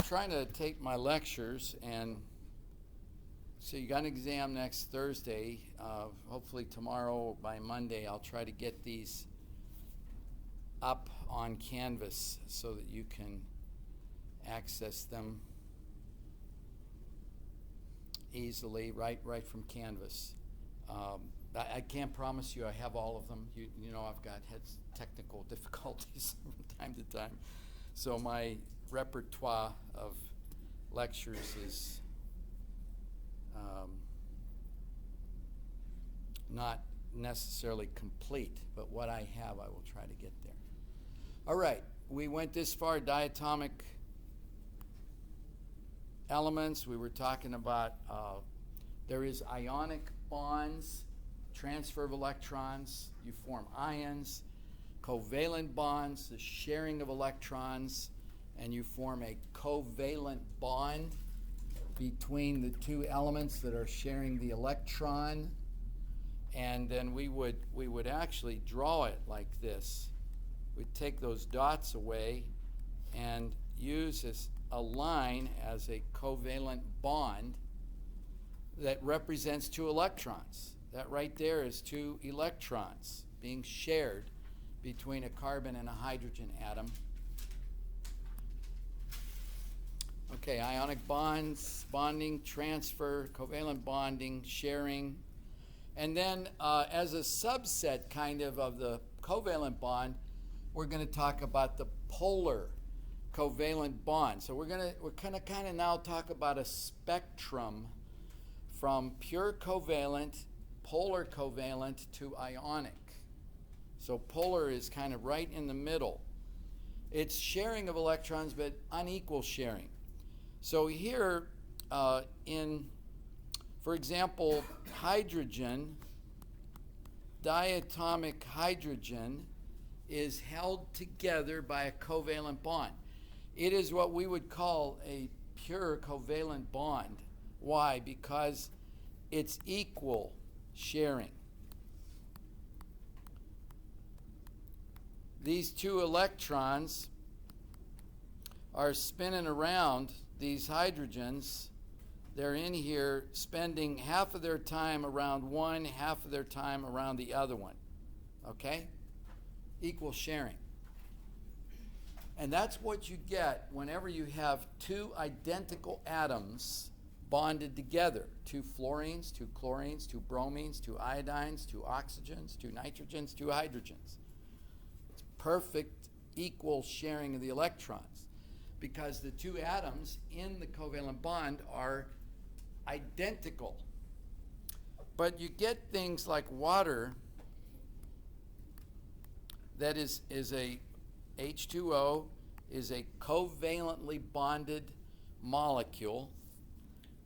trying to take my lectures, and so you got an exam next Thursday. Hopefully tomorrow, by Monday, I'll try to get these up on Canvas so that you can access them easily right from Canvas. I can't promise you I have all of them. You know I've got technical difficulties from time to time. So my repertoire of lectures is not necessarily complete, but what I have I will try to get there. All right, we went this far, diatomic elements. We were talking about there is ionic bonds, transfer of electrons, you form ions, covalent bonds, the sharing of electrons, and you form a covalent bond between the two elements that are sharing the electron. And then we would actually draw it like this. We'd take those dots away and use a line as a covalent bond that represents two electrons. That right there is two electrons being shared between a carbon and a hydrogen atom. Okay, ionic bonds, bonding, transfer, covalent bonding, sharing. And then as a subset kind of the covalent bond, we're going to talk about the polar covalent bond. So we're going to kind of now talk about a spectrum from pure covalent, polar covalent, to ionic. So polar is kind of right in the middle. It's sharing of electrons, but unequal sharing. So here for example, hydrogen, diatomic hydrogen, is held together by a covalent bond. It is what we would call a pure covalent bond. Why? Because it's equal sharing. These two electrons are spinning around these hydrogens. They're in here spending half of their time around one, half of their time around the other one. Okay? Equal sharing. And that's what you get whenever you have two identical atoms bonded together. Two fluorines, two chlorines, two bromines, two iodines, two oxygens, two nitrogens, two hydrogens. It's perfect equal sharing of the electrons because the two atoms in the covalent bond are identical. But you get things like water that is a H2O is a covalently bonded molecule.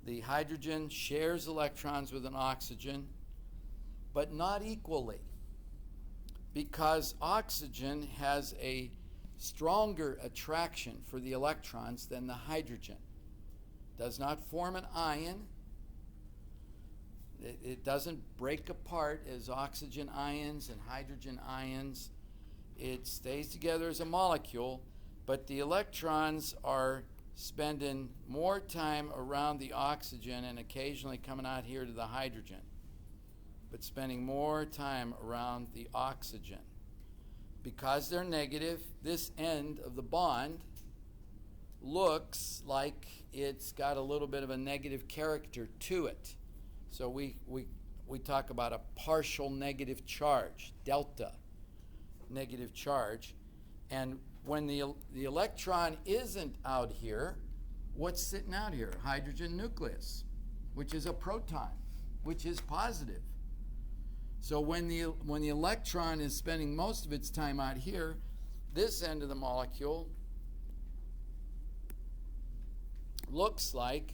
The hydrogen shares electrons with an oxygen, but not equally, because oxygen has a stronger attraction for the electrons than the hydrogen. Does not form an ion. It doesn't break apart as oxygen ions and hydrogen ions. It stays together as a molecule, but the electrons are spending more time around the oxygen and occasionally coming out here to the hydrogen, but spending more time around the oxygen. Because they're negative, this end of the bond looks like it's got a little bit of a negative character to it. So we talk about a partial negative charge, delta negative charge. And when the electron isn't out here, what's sitting out here? Hydrogen nucleus, which is a proton, which is positive. So when the electron is spending most of its time out here, this end of the molecule looks like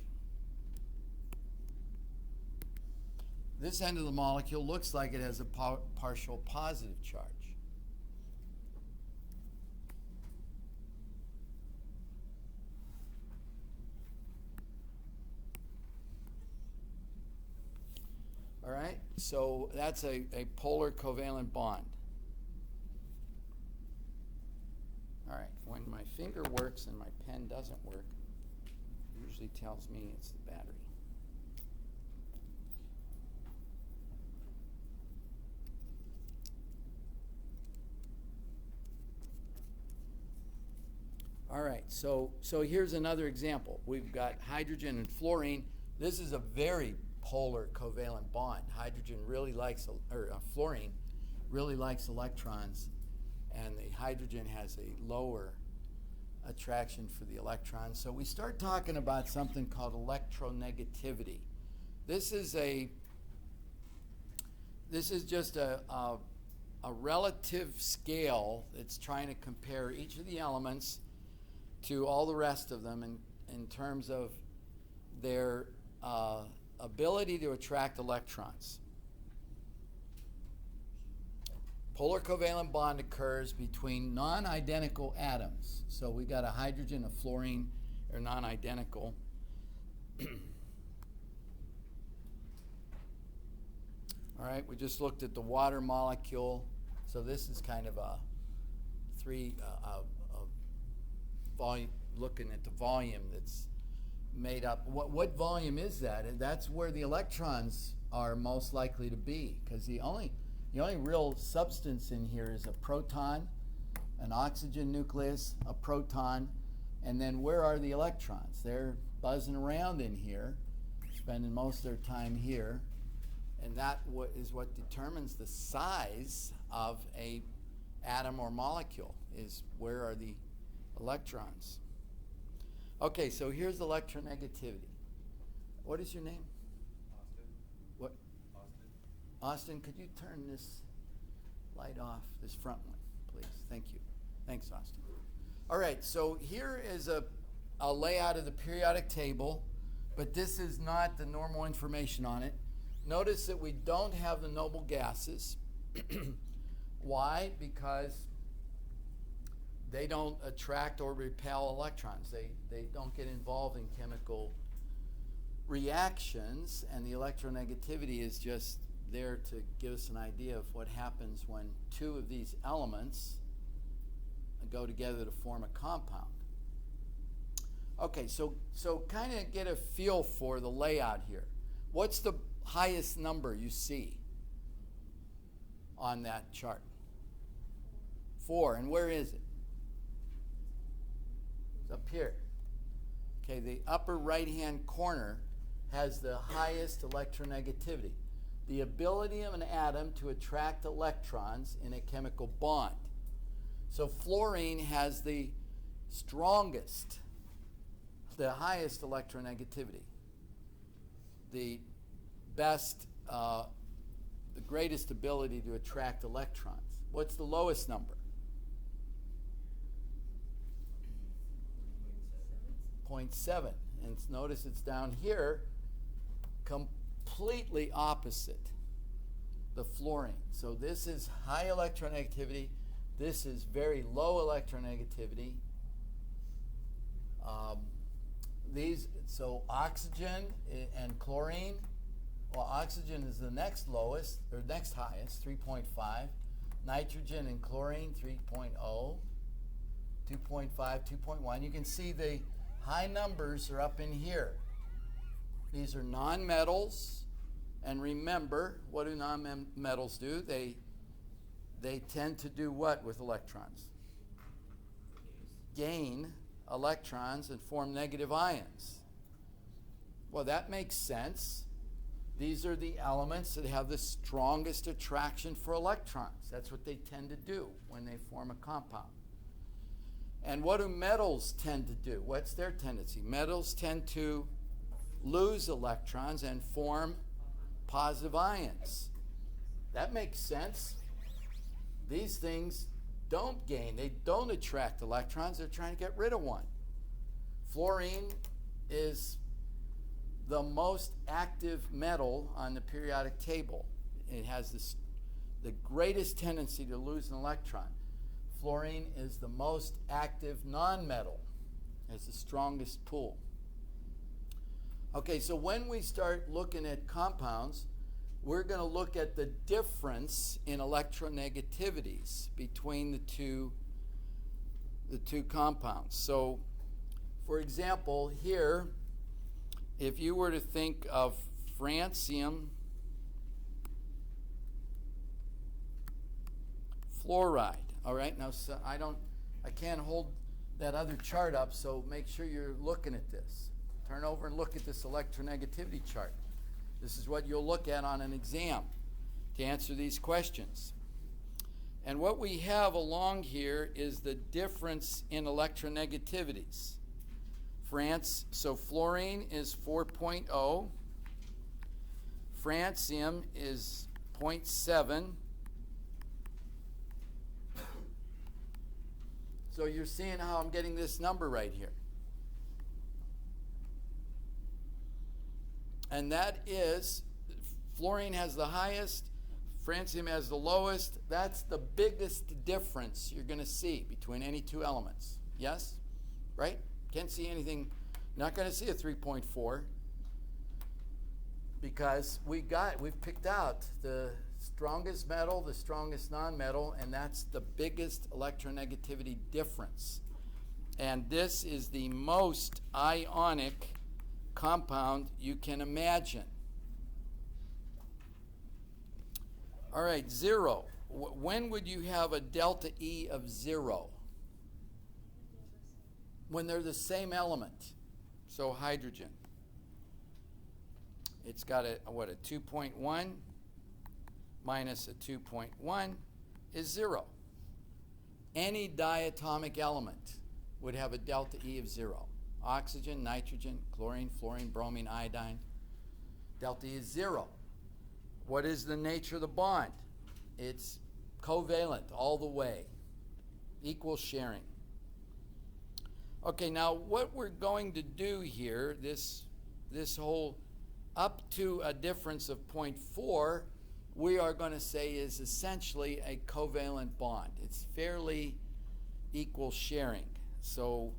it has a partial positive charge. All right, so that's a polar covalent bond. All right, when my finger works and my pen doesn't work, usually tells me it's the battery. All right, so here's another example. We've got hydrogen and fluorine. This is a very polar covalent bond. Hydrogen really likes, fluorine really likes electrons, and the hydrogen has a lower attraction for the electrons. So we start talking about something called electronegativity. This is just a relative scale that's trying to compare each of the elements to all the rest of them in terms of their ability to attract electrons. Polar covalent bond occurs between non-identical atoms. So we got a hydrogen, a fluorine, are non-identical. All right, we just looked at the water molecule. So this is kind of a volume, looking at the volume that's made up. What volume is that? And that's where the electrons are most likely to be, because the only real substance in here is a proton, an oxygen nucleus, a proton, and then where are the electrons? They're buzzing around in here, spending most of their time here, and that is what determines the size of a atom or molecule, is where are the electrons. Okay, so here's electronegativity. What is your name? Austin. What? Austin. Austin, could you turn this light off, this front one, please? Thank you. Thanks, Austin. All right, so here is a layout of the periodic table, but this is not the normal information on it. Notice that we don't have the noble gases. Why? Because they don't attract or repel electrons. They don't get involved in chemical reactions, and the electronegativity is just there to give us an idea of what happens when two of these elements go together to form a compound. Okay, so kind of get a feel for the layout here. What's the highest number you see on that chart? 4, and where is it? It's up here. Okay, the upper right-hand corner has the highest electronegativity. The ability of an atom to attract electrons in a chemical bond. So fluorine has the strongest, the highest electronegativity. The best, the greatest ability to attract electrons. What's the lowest number? 0.7. And notice it's down here, completely opposite the fluorine. So this is high electronegativity. This is very low electronegativity. So oxygen and chlorine, well, oxygen is the next lowest, or next highest, 3.5. Nitrogen and chlorine, 3.0, 2.5, 2.1. You can see the high numbers are up in here. These are nonmetals, and remember, what do nonmetals do? They tend to do what with electrons? Gain electrons and form negative ions. Well, that makes sense. These are the elements that have the strongest attraction for electrons. That's what they tend to do when they form a compound. And what do metals tend to do? What's their tendency? Metals tend to lose electrons and form positive ions. That makes sense. These things don't gain. They don't attract electrons. They're trying to get rid of one. Fluorine is the most active metal on the periodic table. It has the greatest tendency to lose an electron. Fluorine is the most active nonmetal, has the strongest pull. Okay, so when we start looking at compounds, we're going to look at the difference in electronegativities between the two compounds. So, for example, here if you were to think of francium fluoride, all right? Now, so I can't hold that other chart up, so make sure you're looking at this. Turn over and look at this electronegativity chart. This is what you'll look at on an exam to answer these questions. And what we have along here is the difference in electronegativities. So fluorine is 4.0. Francium is 0.7. So you're seeing how I'm getting this number right here. And that is, fluorine has the highest, francium has the lowest. That's the biggest difference you're going to see between any two elements. Yes? Right? Can't see anything. You're not going to see a 3.4 because we've picked out the strongest metal, the strongest nonmetal, and that's the biggest electronegativity difference. And this is the most ionic compound you can imagine. All right, 0. When would you have a delta E of 0? When they're the same element. So hydrogen. It's got a 2.1 minus a 2.1 is 0. Any diatomic element would have a delta E of 0. Oxygen, nitrogen, chlorine, fluorine, bromine, iodine. Delta E is 0. What is the nature of the bond? It's covalent all the way. Equal sharing. Okay, now what we're going to do here, this whole up to a difference of 0.4, we are going to say is essentially a covalent bond. It's fairly equal sharing. So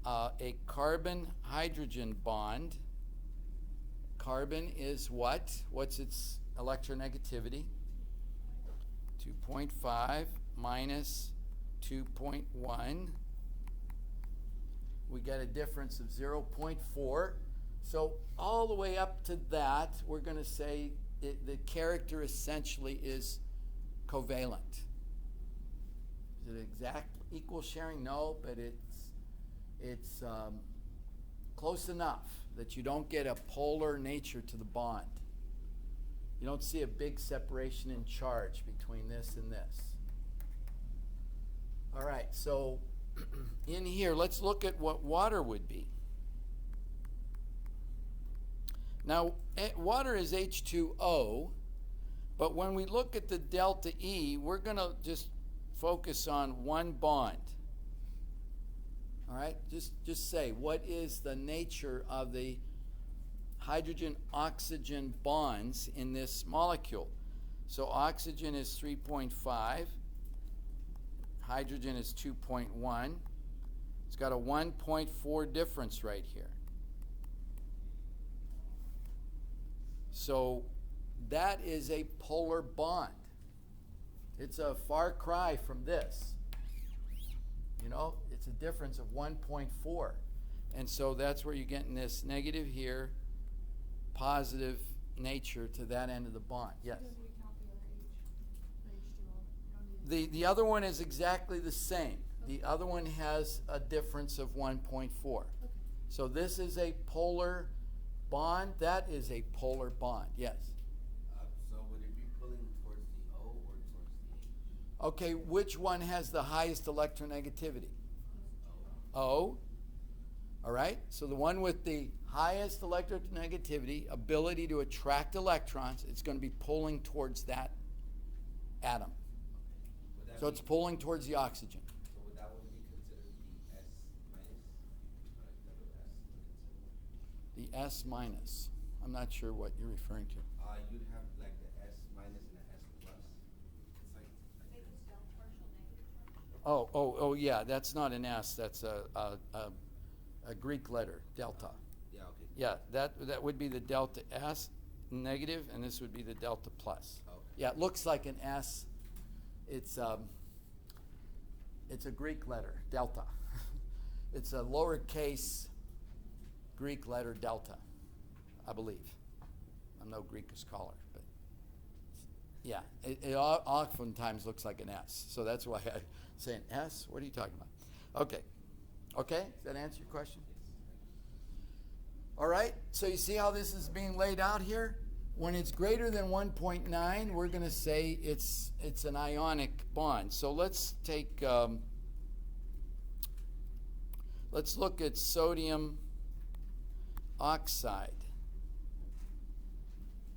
a carbon-hydrogen bond, carbon is what? What's its electronegativity? 2.5 minus 2.1. We get a difference of 0.4. So all the way up to that, we're going to say the character essentially is covalent. Is it exact equal sharing? No, but it's close enough that you don't get a polar nature to the bond. You don't see a big separation in charge between this and this. All right, so in here, let's look at what water would be. Now, water is H2O, but when we look at the delta E, we're going to just focus on one bond. All right, just say, what is the nature of the hydrogen-oxygen bonds in this molecule? So oxygen is 3.5, hydrogen is 2.1. It's got a 1.4 difference right here. So that is a polar bond. It's a far cry from this. You know, it's a difference of 1.4. And so that's where you're getting this negative here, positive nature to that end of the bond. Yes? The other one is exactly the same. The other one has a difference of 1.4. So this is a polar bond. That is a polar bond. Yes? So would it be pulling towards the O or towards the H? Okay, which one has the highest electronegativity? O. All right, so the one with the highest electronegativity, ability to attract electrons, it's going to be pulling towards that atom. So it's pulling towards the oxygen. So would that one be considered the S minus? The S minus. I'm not sure what you're referring to. You'd have like the S minus and the S plus. It's like Oh, yeah, that's not an S. That's a Greek letter, delta. yeah, okay. Yeah, that would be the delta S negative, and this would be the delta plus. Okay. Yeah, it looks like an S. It's a Greek letter, delta. It's a lowercase Greek letter delta. I believe. I'm no Greek scholar, but yeah, it oftentimes looks like an S. So that's why I'm saying S. What are you talking about? Okay. Okay? Does that answer your question? All right. So you see how this is being laid out here? When it's greater than 1.9, we're going to say it's an ionic bond. So let's take, let's look at sodium oxide.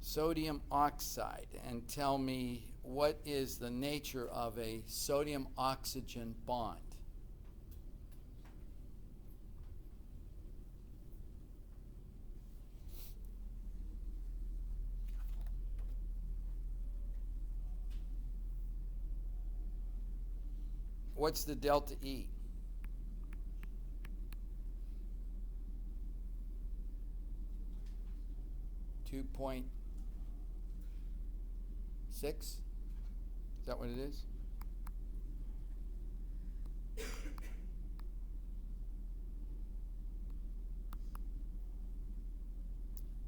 Sodium oxide, and tell me what is the nature of a sodium oxygen bond. What's the delta E? .6? Is that what it is?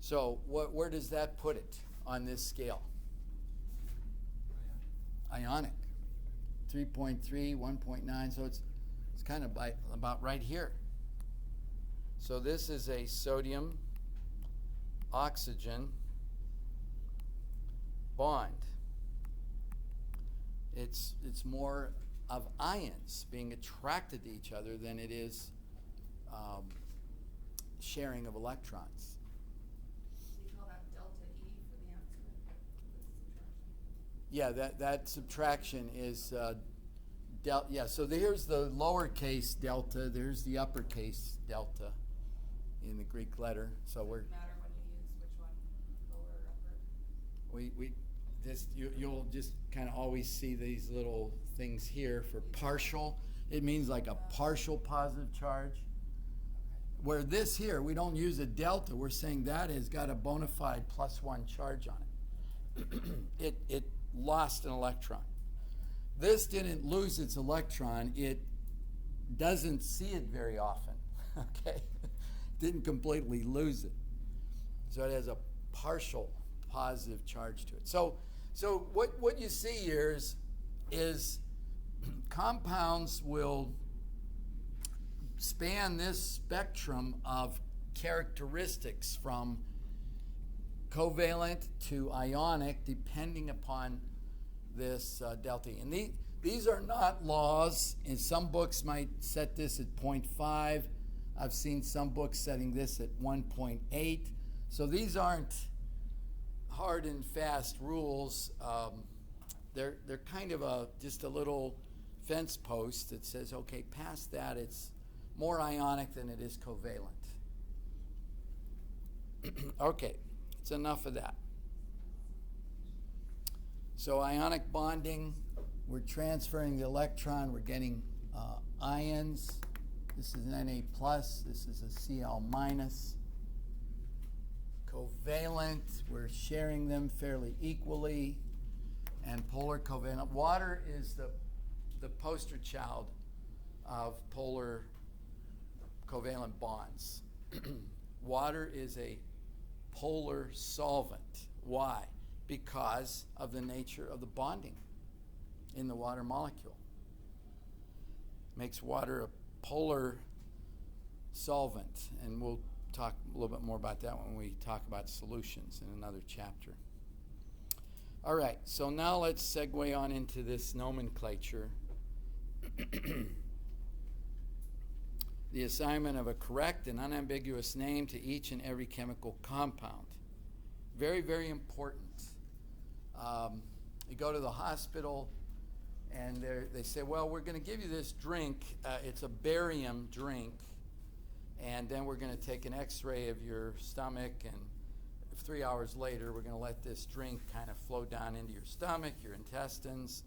So where does that put it on this scale? Ionic. 3.3, 1.9, so it's kind of about right here. So this is a sodium oxygen bond. It's more of ions being attracted to each other than it is sharing of electrons. We call that delta E for the answer. Yeah, that subtraction is yeah. So here's the lowercase delta. There's the uppercase delta in the Greek letter. So we're Doesn't matter when you use which one, lower or upper. we this you'll just kind of always see these little things here for partial. It means like a partial positive charge. Where this here, we don't use a delta. We're saying that has got a bona fide +1 charge on it. It lost an electron. This didn't lose its electron. It doesn't see it very often. Okay, didn't completely lose it. So it has a partial positive charge to it. So what you see here is compounds will span this spectrum of characteristics from covalent to ionic, depending upon this delta E. And these are not laws, and some books might set this at 0.5. I've seen some books setting this at 1.8. So these aren't hard and fast rules. They're kind of just a little fence post that says, okay, past that, it's more ionic than it is covalent. Okay, it's enough of that. So ionic bonding, we're transferring the electron, we're getting ions. This is an Na+, this is a Cl-. Covalent, we're sharing them fairly equally. And polar covalent. Water is the poster child of polar covalent bonds. Water is a polar solvent. Why? Because of the nature of the bonding in the water molecule. Makes water a polar solvent, and we'll talk a little bit more about that when we talk about solutions in another chapter. All right, so now let's segue on into this nomenclature. The assignment of a correct and unambiguous name to each and every chemical compound. Very, very important. You go to the hospital and they say, well, we're going to give you this drink. It's a barium drink. And then we're going to take an x-ray of your stomach, and 3 hours later, we're going to let this drink kind of flow down into your stomach, your intestines,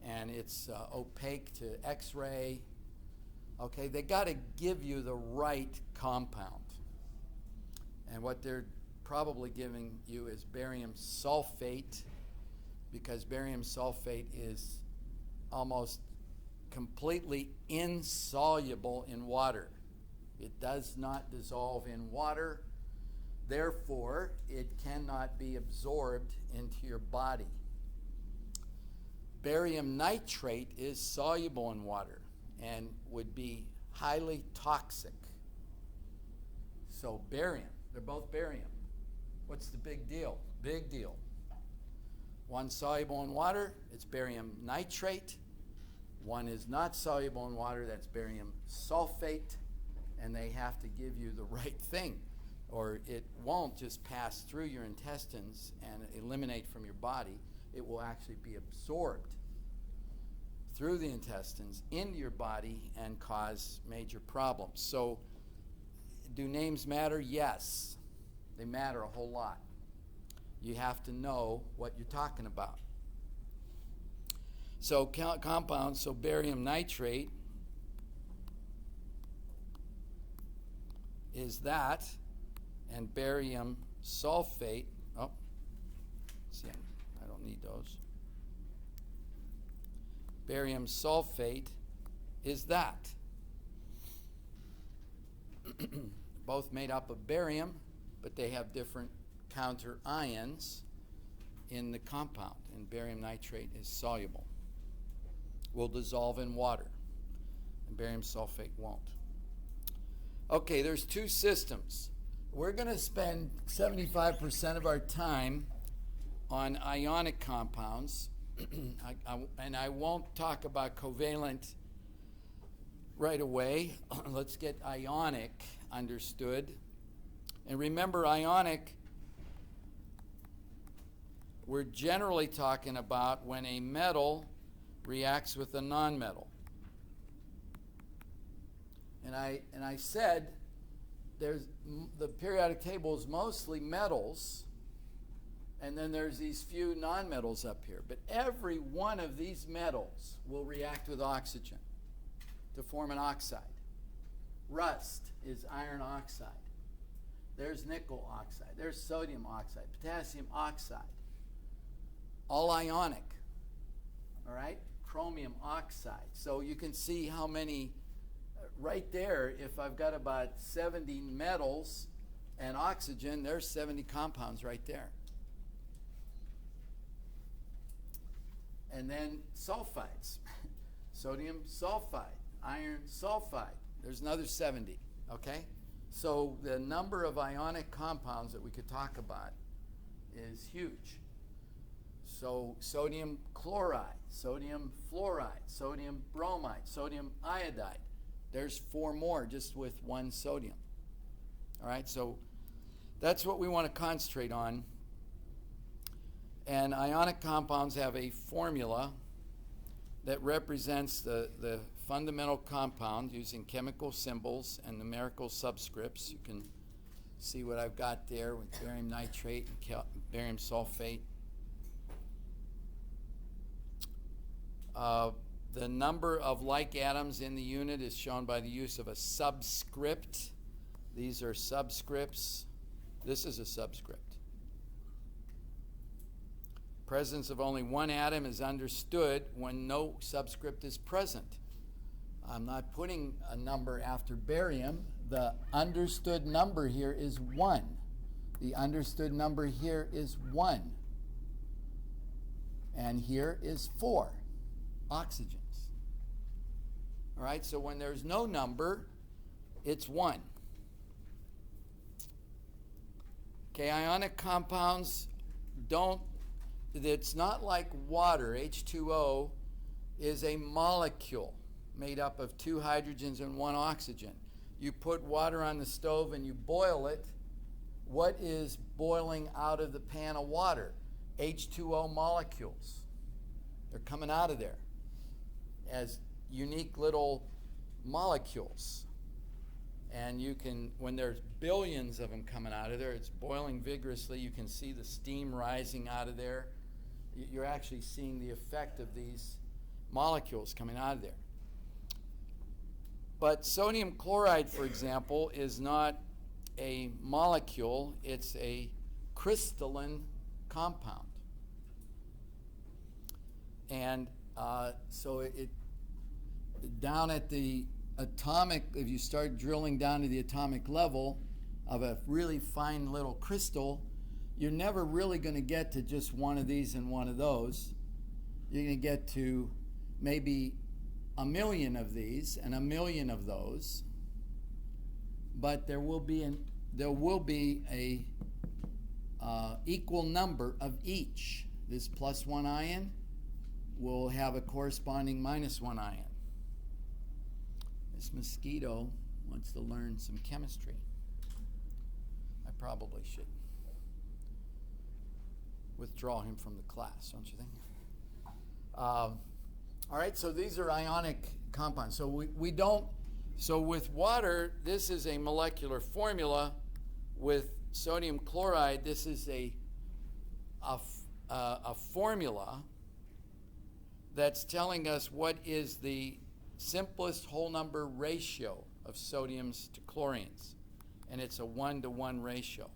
and it's opaque to x-ray. Okay, they got to give you the right compound. And what they're probably giving you is barium sulfate, because barium sulfate is almost completely insoluble in water. It does not dissolve in water. Therefore, it cannot be absorbed into your body. Barium nitrate is soluble in water and would be highly toxic. So barium, they're both barium. What's the big deal? Big deal. One soluble in water, it's barium nitrate. One is not soluble in water, that's barium sulfate. And they have to give you the right thing, or it won't just pass through your intestines and eliminate from your body. It will actually be absorbed through the intestines into your body and cause major problems. So, do names matter? Yes, they matter a whole lot. You have to know what you're talking about. So compounds, so barium nitrate is that, and barium sulfate, oh, see, I don't need those. Barium sulfate is that. Both made up of barium, but they have different counter ions in the compound, and barium nitrate is soluble. Will dissolve in water, and barium sulfate won't. Okay, there's two systems. We're going to spend 75% of our time on ionic compounds, and I won't talk about covalent right away. Let's get ionic understood. And remember, ionic, we're generally talking about when a metal reacts with a nonmetal. And I said the periodic table is mostly metals, and then there's these few nonmetals up here. But every one of these metals will react with oxygen to form an oxide. Rust is iron oxide. There's nickel oxide. There's sodium oxide, potassium oxide. All ionic. All right? Chromium oxide. So you can see how many, right there, if I've got about 70 metals and oxygen, there's 70 compounds right there. And then sulfides. Sodium sulfide, iron sulfide. There's another 70, okay? So the number of ionic compounds that we could talk about is huge. So sodium chloride, sodium fluoride, sodium bromide, sodium iodide. There's 4 more just with one sodium. All right, so that's what we want to concentrate on. And ionic compounds have a formula that represents the fundamental compound using chemical symbols and numerical subscripts. You can see what I've got there with barium nitrate and barium sulfate. The number of like atoms in the unit is shown by the use of a subscript. These are subscripts. This is a subscript. Presence of only one atom is understood when no subscript is present. I'm not putting a number after barium. The understood number here is 1. The understood number here is 1. And here is 4 oxygens. All right, so when there's no number, it's 1. Okay, ionic compounds it's not like water. H2O is a molecule made up of 2 hydrogens and 1 oxygen. You put water on the stove and you boil it. What is boiling out of the pan of water? H2O molecules. They're coming out of there as unique little molecules. And you can, when there's billions of them coming out of there, it's boiling vigorously. You can see the steam rising out of there. You're actually seeing the effect of these molecules coming out of there. But sodium chloride, for example, is not a molecule. It's a crystalline compound. And so it down at the atomic, if you start drilling down to the atomic level, of a really fine little crystal, you're never really going to get to just one of these and one of those. You're going to get to maybe 1 million of these and 1 million of those, but there will be a equal number of each. This +1 ion will have a corresponding -1 ion. This mosquito wants to learn some chemistry. I probably should withdraw him from the class, don't you think? All right, so these are ionic compounds. So we don't, so with water, this is a molecular formula. With sodium chloride, this is a formula that's telling us what is the simplest whole number ratio of sodiums to chlorines. And it's a 1-to-1 ratio,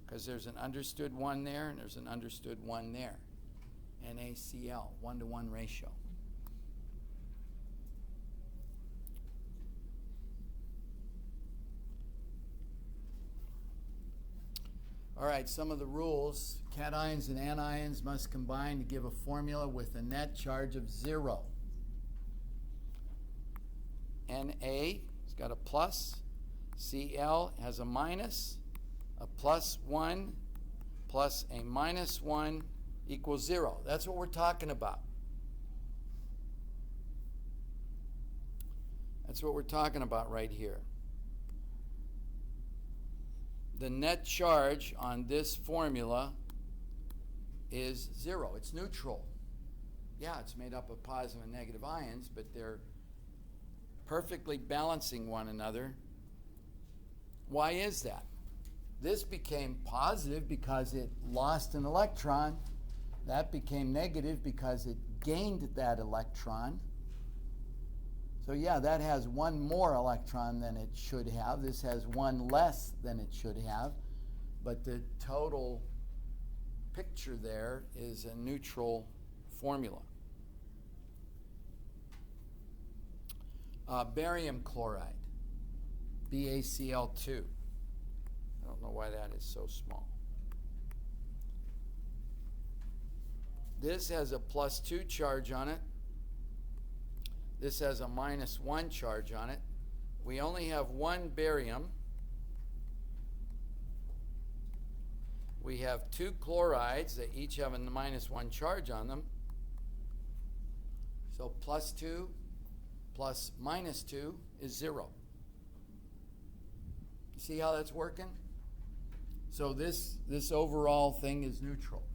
because there's an understood 1 there and there's an understood 1 there. NaCl, 1-to-1 ratio. All right, some of the rules. Cations and anions must combine to give a formula with a net charge of 0. Na has got a plus, Cl has a minus, a +1 plus a -1 equals 0. That's what we're talking about. That's what we're talking about right here. The net charge on this formula is 0. It's neutral. Yeah, it's made up of positive and negative ions, but they're perfectly balancing one another. Why is that? This became positive because it lost an electron. That became negative because it gained that electron. So yeah, that has 1 more electron than it should have. This has 1 less than it should have. But the total picture there is a neutral formula. Barium chloride, BaCl2. I don't know why that is so small. This has a +2 charge on it. This has a -1 charge on it. We only have 1 barium. We have 2 chlorides that each have a -1 charge on them. So +2 plus -2 is 0. You see how that's working? So this overall thing is neutral.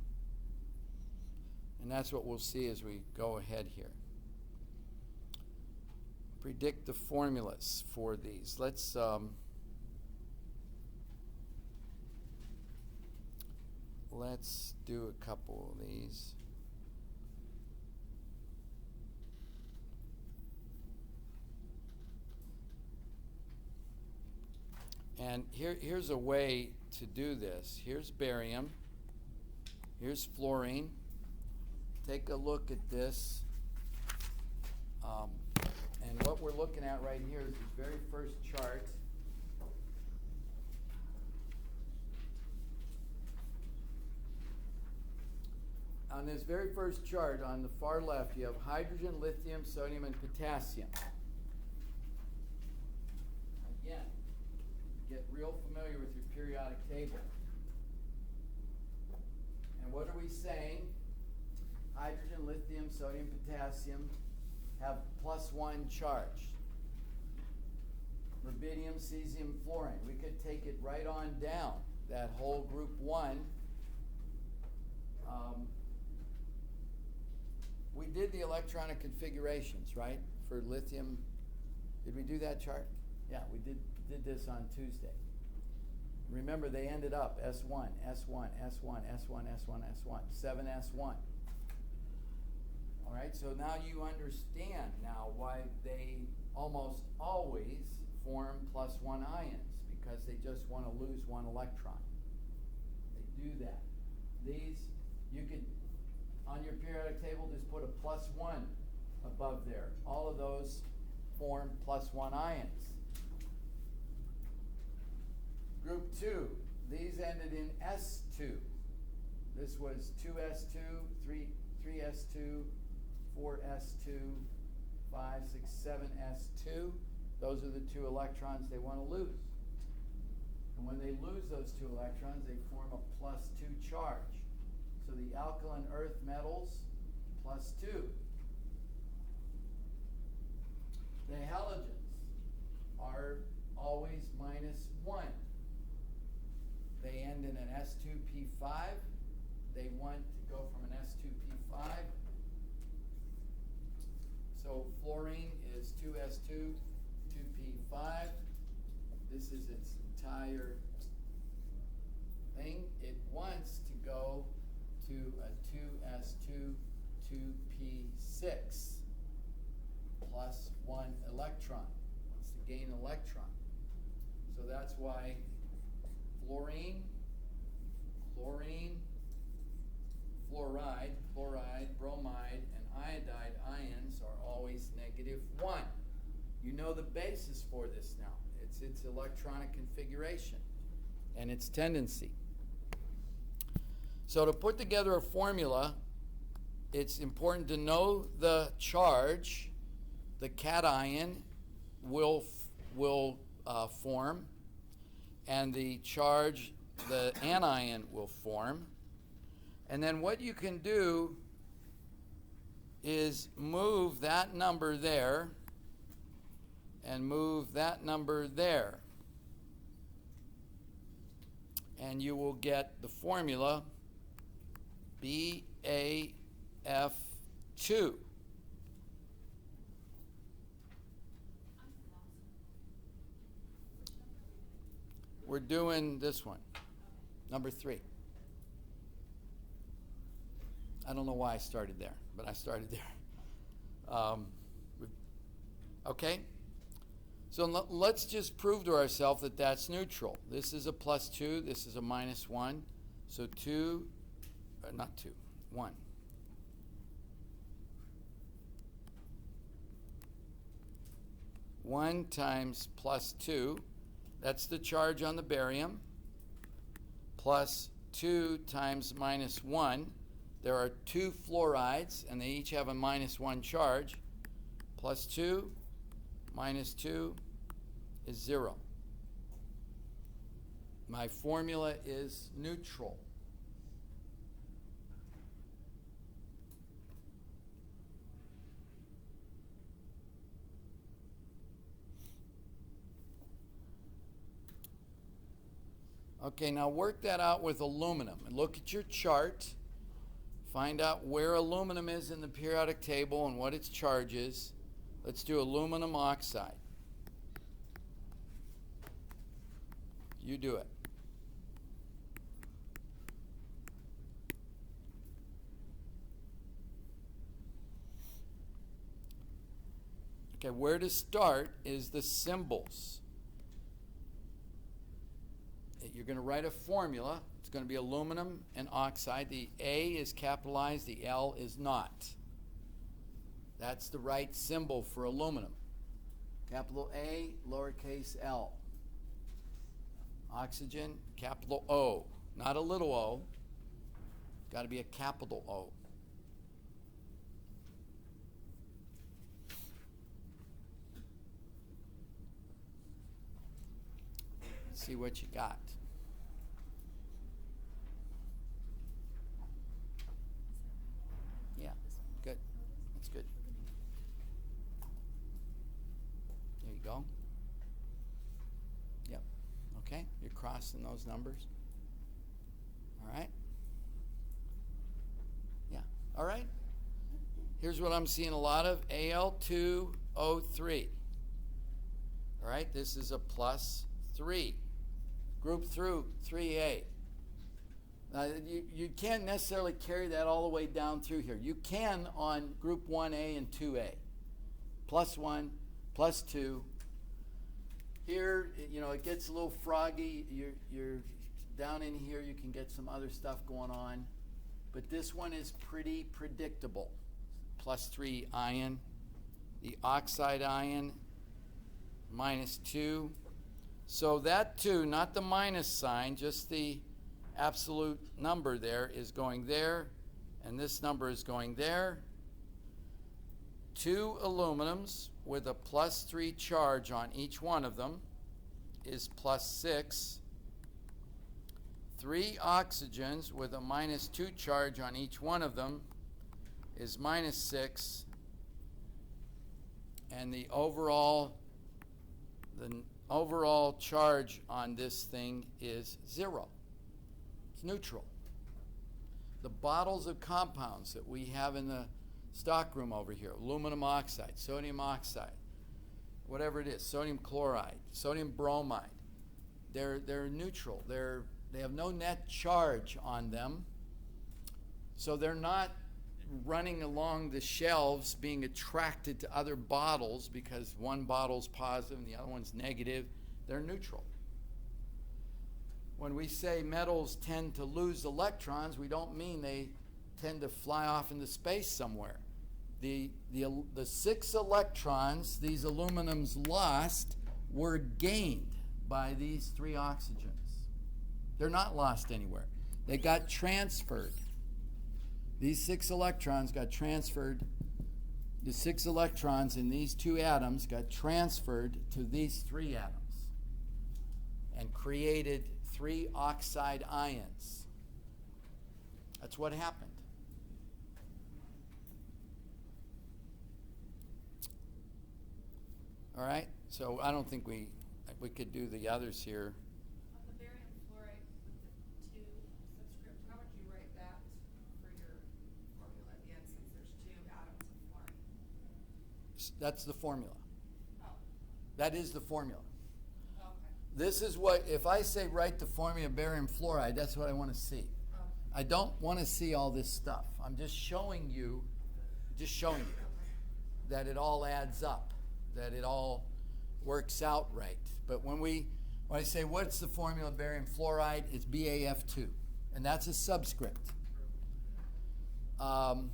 And that's what we'll see as we go ahead here. Predict the formulas for these. Let's do a couple of these. And here's a way to do this. Here's barium. Here's fluorine. Take a look at this. And what we're looking at right here is this very first chart. On this very first chart, on the far left, you have hydrogen, lithium, sodium, and potassium. Again, get real familiar with your periodic table. And what are we saying? Hydrogen, lithium, sodium, potassium have +1 charge. Rubidium, cesium, fluorine. We could take it right on down, that whole group 1. We did the electronic configurations, right, for lithium. Did we do that chart? Yeah, we did this on Tuesday. Remember, they ended up S1, S1, S1, S1, S1, S1, 7S1. All right, so now you understand now why they almost always form +1 ions, because they just want to lose 1 electron. They do that. These, you could, on your periodic table, just put a +1 above there. All of those form +1 ions. Group 2, these ended in S2. This was 2s2, 3s2, 4s2, 5, 6, 7s2. Those are the 2 electrons they want to lose. And when they lose those 2 electrons, they form a +2 charge. So the alkaline earth metals, +2. The halogens are always -1. They end in an S2P5. They want to go from an S2P5. So fluorine is 2s2, 2p5. This is its entire thing. It wants to go to a 2s2, 2p6 plus 1 electron. Wants to gain an electron. So that's why fluorine, chlorine, fluoride, chloride, bromide, and iodide ions are always -1. You know the basis for this now. It's its electronic configuration and its tendency. So to put together a formula, it's important to know the charge the cation will form, and the charge the anion will form. And then what you can do is move that number there and move that number there. And you will get the formula BAF2. We're doing this one, number 3. I don't know why I started there, but I started there. Okay? So let's just prove to ourselves that that's neutral. This is a +2, this is a -1. So 2, not 2, 1. One times +2, that's the charge on the barium, plus 2 times -1. There are 2 fluorides, and they each have a -1 charge. +2 minus 2 is 0. My formula is neutral. Okay, now work that out with aluminum. And look at your chart. Find out where aluminum is in the periodic table and what its charge is. Let's do aluminum oxide. You do it. Okay, where to start is the symbols. You're going to write a formula. It's going to be aluminum and oxide. The A is capitalized, the L is not. That's the right symbol for aluminum. Capital A, lowercase l. Oxygen, capital O. Not a little o. Got to be a capital O. Let's see what you got. Yeah, good. That's good. There you go. Yep. Okay, you're crossing those numbers. All right. Yeah. All right. Here's what I'm seeing a lot of, Al2O3. All right, this is a +3. Group through 3A. Now, you can't necessarily carry that all the way down through here. You can on group 1A and 2A. +1, +2. Here, you know, it gets a little froggy. You're down in here, you can get some other stuff going on. But this one is pretty predictable. +3 ion. The oxide ion, -2. So that 2, not the minus sign, just the absolute number there is going there, and this number is going there. 2 aluminums with a +3 charge on each one of them is +6. 3 oxygens with a -2 charge on each one of them is -6. And the overall charge on this thing is 0. It's neutral. The bottles of compounds that we have in the stockroom over here, aluminum oxide, sodium oxide, whatever it is, sodium chloride, sodium bromide, they're neutral. They have no net charge on them, so they're not running along the shelves being attracted to other bottles because one bottle's positive and the other one's negative. They're neutral. When we say metals tend to lose electrons, we don't mean they tend to fly off into space somewhere. The 6 electrons these aluminums lost were gained by these 3 oxygens. They're not lost anywhere. They got transferred. These 6 electrons got transferred. The 6 electrons in these 2 atoms got transferred to these 3 atoms and created 3 oxide ions. That's what happened. All right, so I don't think we could do the others here. On the barium fluoride with the 2 subscript, how would you write that for your formula at the end since there's 2 atoms of fluorine? That's the formula. Oh, That is the formula. okay. This is what, if I say write the formula of barium fluoride, that's what I want to see. Oh, I don't want to see all this stuff. I'm just showing you that it all adds up, that it all works out right. But when I say what's the formula of barium fluoride, it's BAF2, and that's a subscript. Now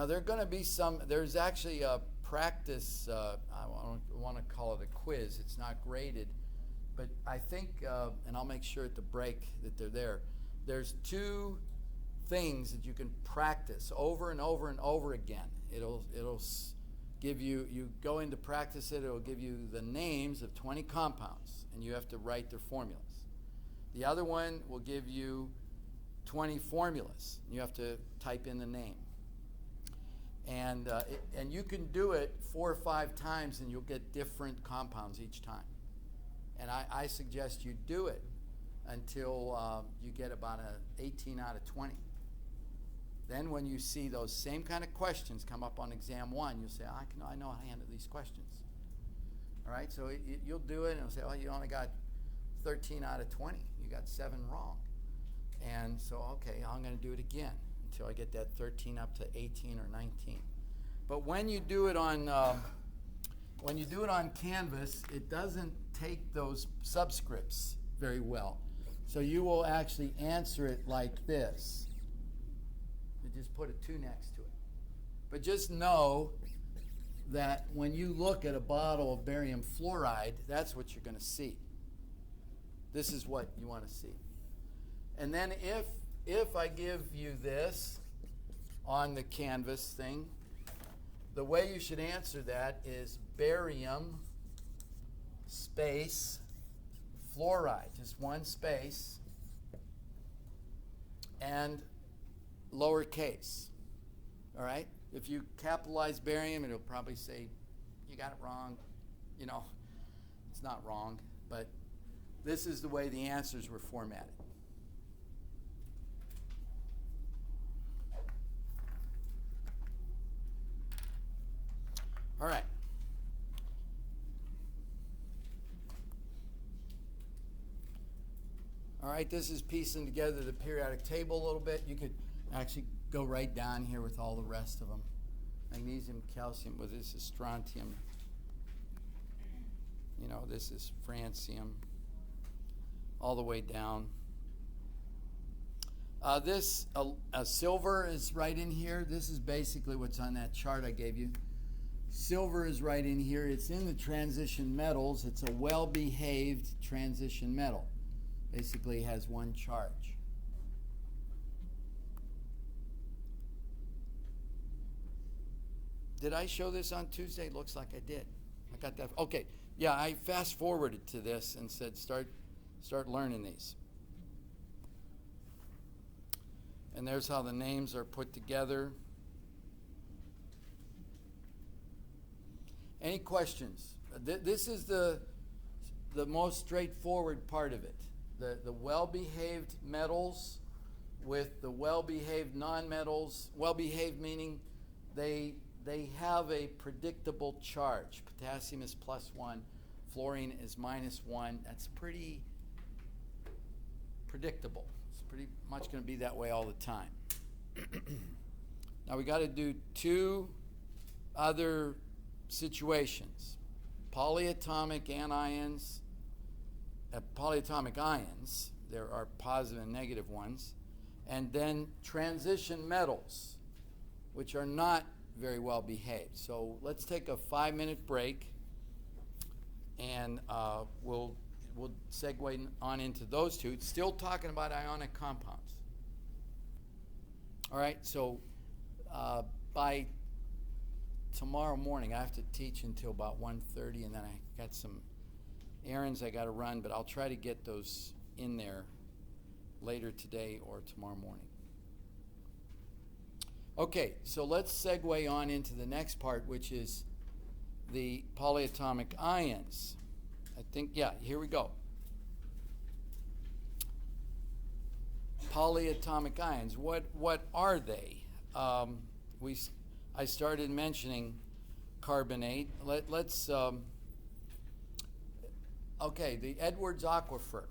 there are going to be there's actually a practice, I want to call it a quiz, it's not graded, but I think, and I'll make sure at the break that they're there, there's 2 things that you can practice over and over and over again. It'll give you go in to practice it, it'll give you the names of 20 compounds, and you have to write their formulas. The other one will give you 20 formulas, and you have to type in the name. And you can do it 4 or 5 times, and you'll get different compounds each time. And I suggest you do it until you get about 18 out of 20. Then when you see those same kind of questions come up on exam 1, you'll say, I know how to handle these questions. All right, so you'll do it, and it'll say, oh, you only got 13 out of 20. You got 7 wrong. And so, okay, I'm going to do it again until I get that 13 up to 18 or 19. But when you do it on Canvas, it doesn't take those subscripts very well. So you will actually answer it like this. You just put a 2 next to it. But just know that when you look at a bottle of barium fluoride, that's what you're going to see. This is what you want to see. And then if I give you this on the Canvas thing, the way you should answer that is barium space fluoride, just 1 space, and lowercase. All right? If you capitalize barium, it'll probably say, you got it wrong. You know, it's not wrong, but this is the way the answers were formatted. All right. All right, this is piecing together the periodic table a little bit. You could actually go right down here with all the rest of them. Magnesium, calcium, well, this is strontium. You know, this is francium. All the way down. Silver is right in here. This is basically what's on that chart I gave you. Silver is right in here. It's in the transition metals. It's a well-behaved transition metal. Basically has one charge. Did I show this on Tuesday? Looks like I did. I got that. Okay. Yeah, I fast forwarded to this and said start learning these. And there's how the names are put together. Any questions? This is the most straightforward part of it. The well-behaved metals with the well-behaved non-metals. Well-behaved meaning they have a predictable charge. Potassium is +1, fluorine is -1. That's pretty predictable. It's pretty much going to be that way all the time. Now we got to do two other situations. Polyatomic anions, polyatomic ions, there are positive and negative ones, and then transition metals, which are not very well behaved. So let's take a 5-minute break, and we'll segue on into those two. Still talking about ionic compounds. All right, so by tomorrow morning, I have to teach until about 1:30, and then I got some errands I got to run, but I'll try to get those in there later today or tomorrow morning. Okay, so let's segue on into the next part, which is the polyatomic ions. I think, yeah, here we go. Polyatomic ions, what are they? I started mentioning carbonate. Let's okay, the Edwards Aquifer.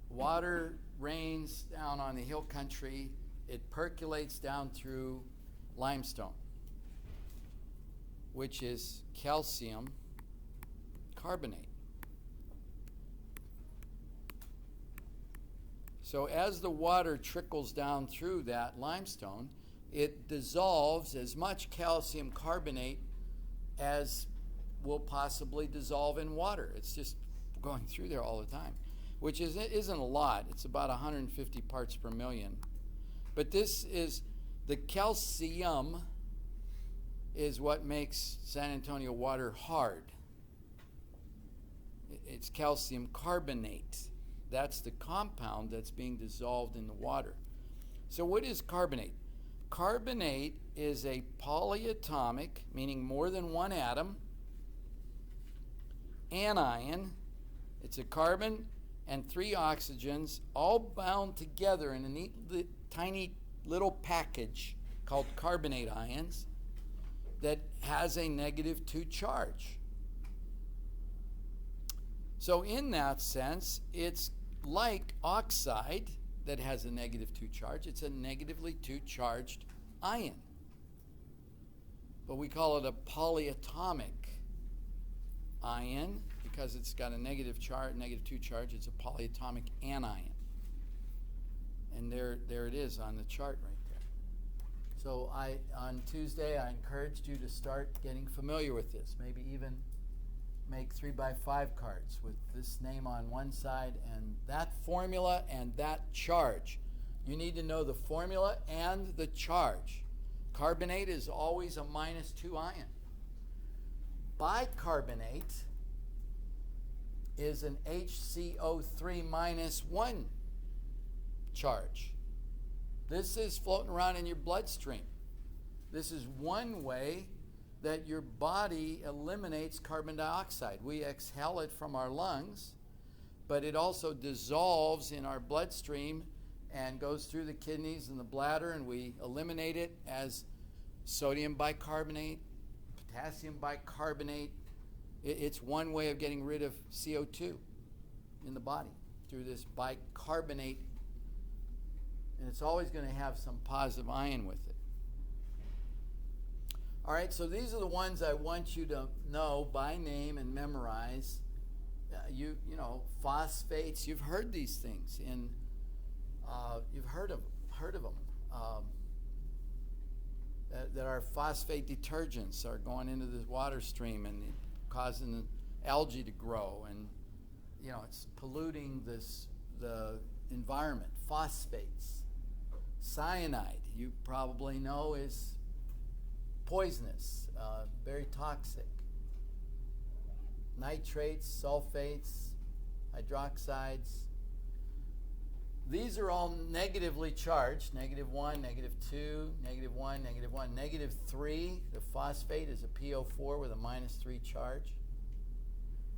Water rains down on the hill country. It percolates down through limestone, which is calcium carbonate. So as the water trickles down through that limestone, it dissolves as much calcium carbonate as will possibly dissolve in water. It's just going through there all the time, which isn't a lot. It's about 150 parts per million. But this is, the calcium is what makes San Antonio water hard. It's calcium carbonate. That's the compound that's being dissolved in the water. So what is carbonate? Carbonate is a polyatomic, meaning more than one atom, anion. It's a carbon and 3 oxygens all bound together in a neat tiny little package called carbonate ions that has a -2 charge. So in that sense, it's like oxide that has a -2 charge. It's a -2 charged ion. But we call it a polyatomic ion because it's got a negative charge, -2 charge. It's a polyatomic anion. And there it is on the chart right there. So on Tuesday, I encouraged you to start getting familiar with this. Maybe even make 3x5 cards with this name on one side and that formula and that charge. You need to know the formula and the charge. Carbonate is always a -2 ion. Bicarbonate is an HCO3 -1 charge. This is floating around in your bloodstream. This is one way that your body eliminates carbon dioxide. We exhale it from our lungs, but it also dissolves in our bloodstream and goes through the kidneys and the bladder, and we eliminate it as sodium bicarbonate, potassium bicarbonate. It's one way of getting rid of CO2 in the body through this bicarbonate, and it's always going to have some positive ion with it. All right, so these are the ones I want you to know by name and memorize. You know, phosphates. You've heard these things you've heard of them. that our phosphate detergents are going into the water stream and causing algae to grow, and it's polluting the environment. Phosphates, cyanide, you probably know, is poisonous, very toxic. Nitrates, sulfates, hydroxides. These are all negatively charged. -1, -2, -1, -1. -3, the phosphate is a PO4 with a -3 charge.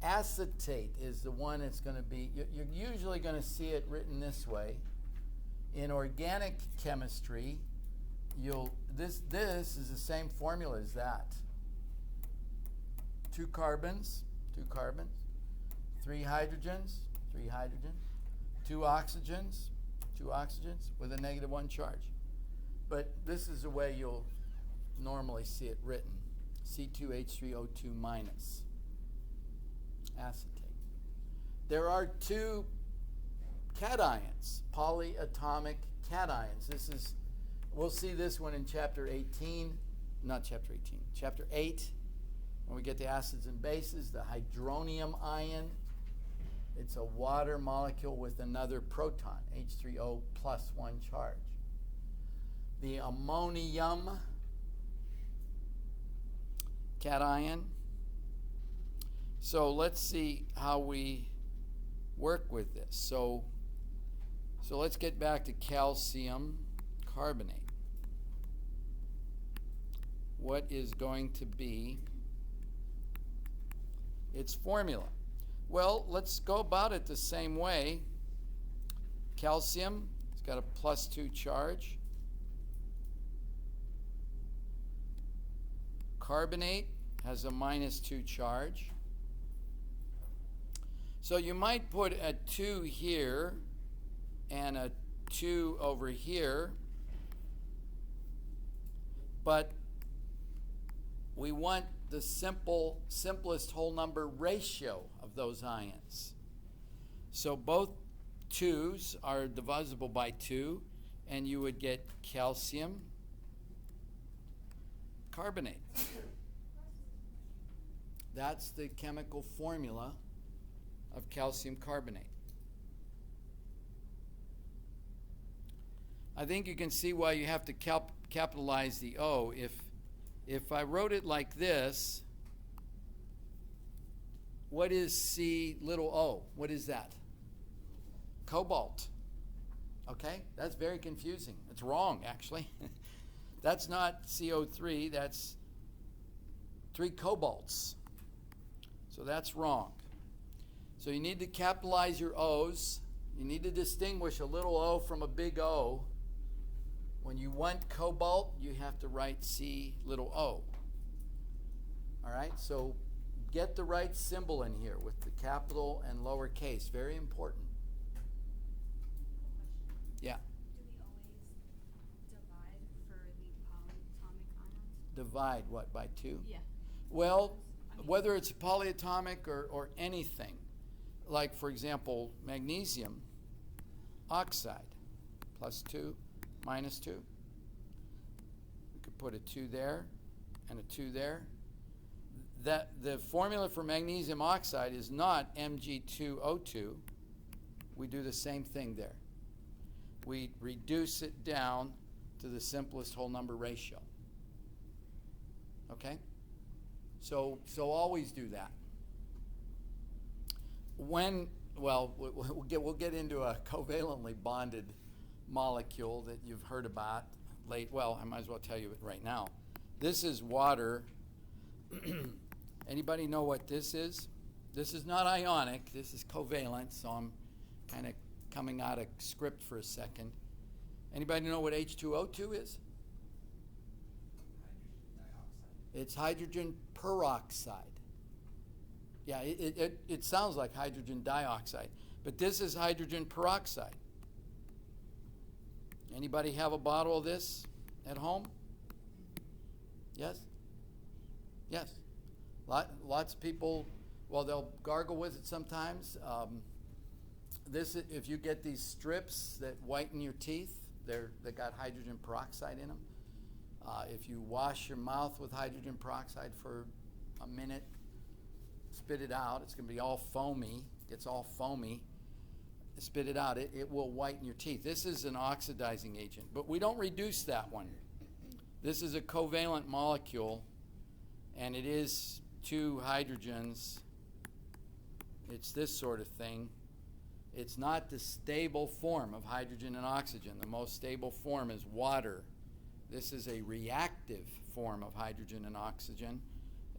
Acetate is the one that's going to be, you're usually going to see it written this way. In organic chemistry, this is the same formula as that. 2 carbons, 3 hydrogens, 2 oxygens, with a -1 charge. But this is the way you'll normally see it written. C2H3O2 minus. Acetate. There are 2 cations, polyatomic cations. We'll see this one in chapter 18, chapter 8, when we get to acids and bases. The hydronium ion, it's a water molecule with another proton, H3O plus 1 charge. The ammonium cation. So let's see how we work with this. So let's get back to calcium carbonate. What is going to be its formula? Well, let's go about it the same way. Calcium, it's got a +2 charge. Carbonate has a -2 charge. So you might put a 2 here and a 2 over here, but we want the simplest whole number ratio of those ions. So both 2's are divisible by 2, and you would get calcium carbonate. That's the chemical formula of calcium carbonate. I think you can see why you have to capitalize the O. If I wrote it like this, what is C(o)? What is that? Cobalt. Okay, that's very confusing. It's wrong, actually. That's not CO3, that's 3 cobalts. So that's wrong. So you need to capitalize your O's. You need to distinguish a little o from a big O. When you want cobalt, you have to write C(o). All right, so get the right symbol in here with the capital and lowercase. Very important. Yeah. Do we always divide for the polyatomic ions? Divide what, by 2? Yeah. Well, whether it's polyatomic or anything, like for example, magnesium oxide, +2, -2. We could put a 2 there and a 2 there. That the formula for magnesium oxide is not Mg2O2. We do the same thing there. We reduce it down to the simplest whole number ratio. Okay? So always do that. We'll get into a covalently bonded molecule that you've heard about late. Well, I might as well tell you it right now. This is water. Anybody know what this is? This is not ionic. This is covalent, so I'm kind of coming out of script for a second. Anybody know what H2O2 is? It's hydrogen peroxide. Yeah, it sounds like hydrogen dioxide, but this is hydrogen peroxide. Anybody have a bottle of this at home? Yes? Yes. Lots of people, well, they'll gargle with it sometimes. If you get these strips that whiten your teeth, they got hydrogen peroxide in them. If you wash your mouth with hydrogen peroxide for a minute, spit it out. It's going to be all foamy. Gets all foamy. Spit it out. It will whiten your teeth. This is an oxidizing agent, but we don't reduce that one. This is a covalent molecule, and it is two hydrogens. It's this sort of thing. It's not the stable form of hydrogen and oxygen. The most stable form is water. This is a reactive form of hydrogen and oxygen.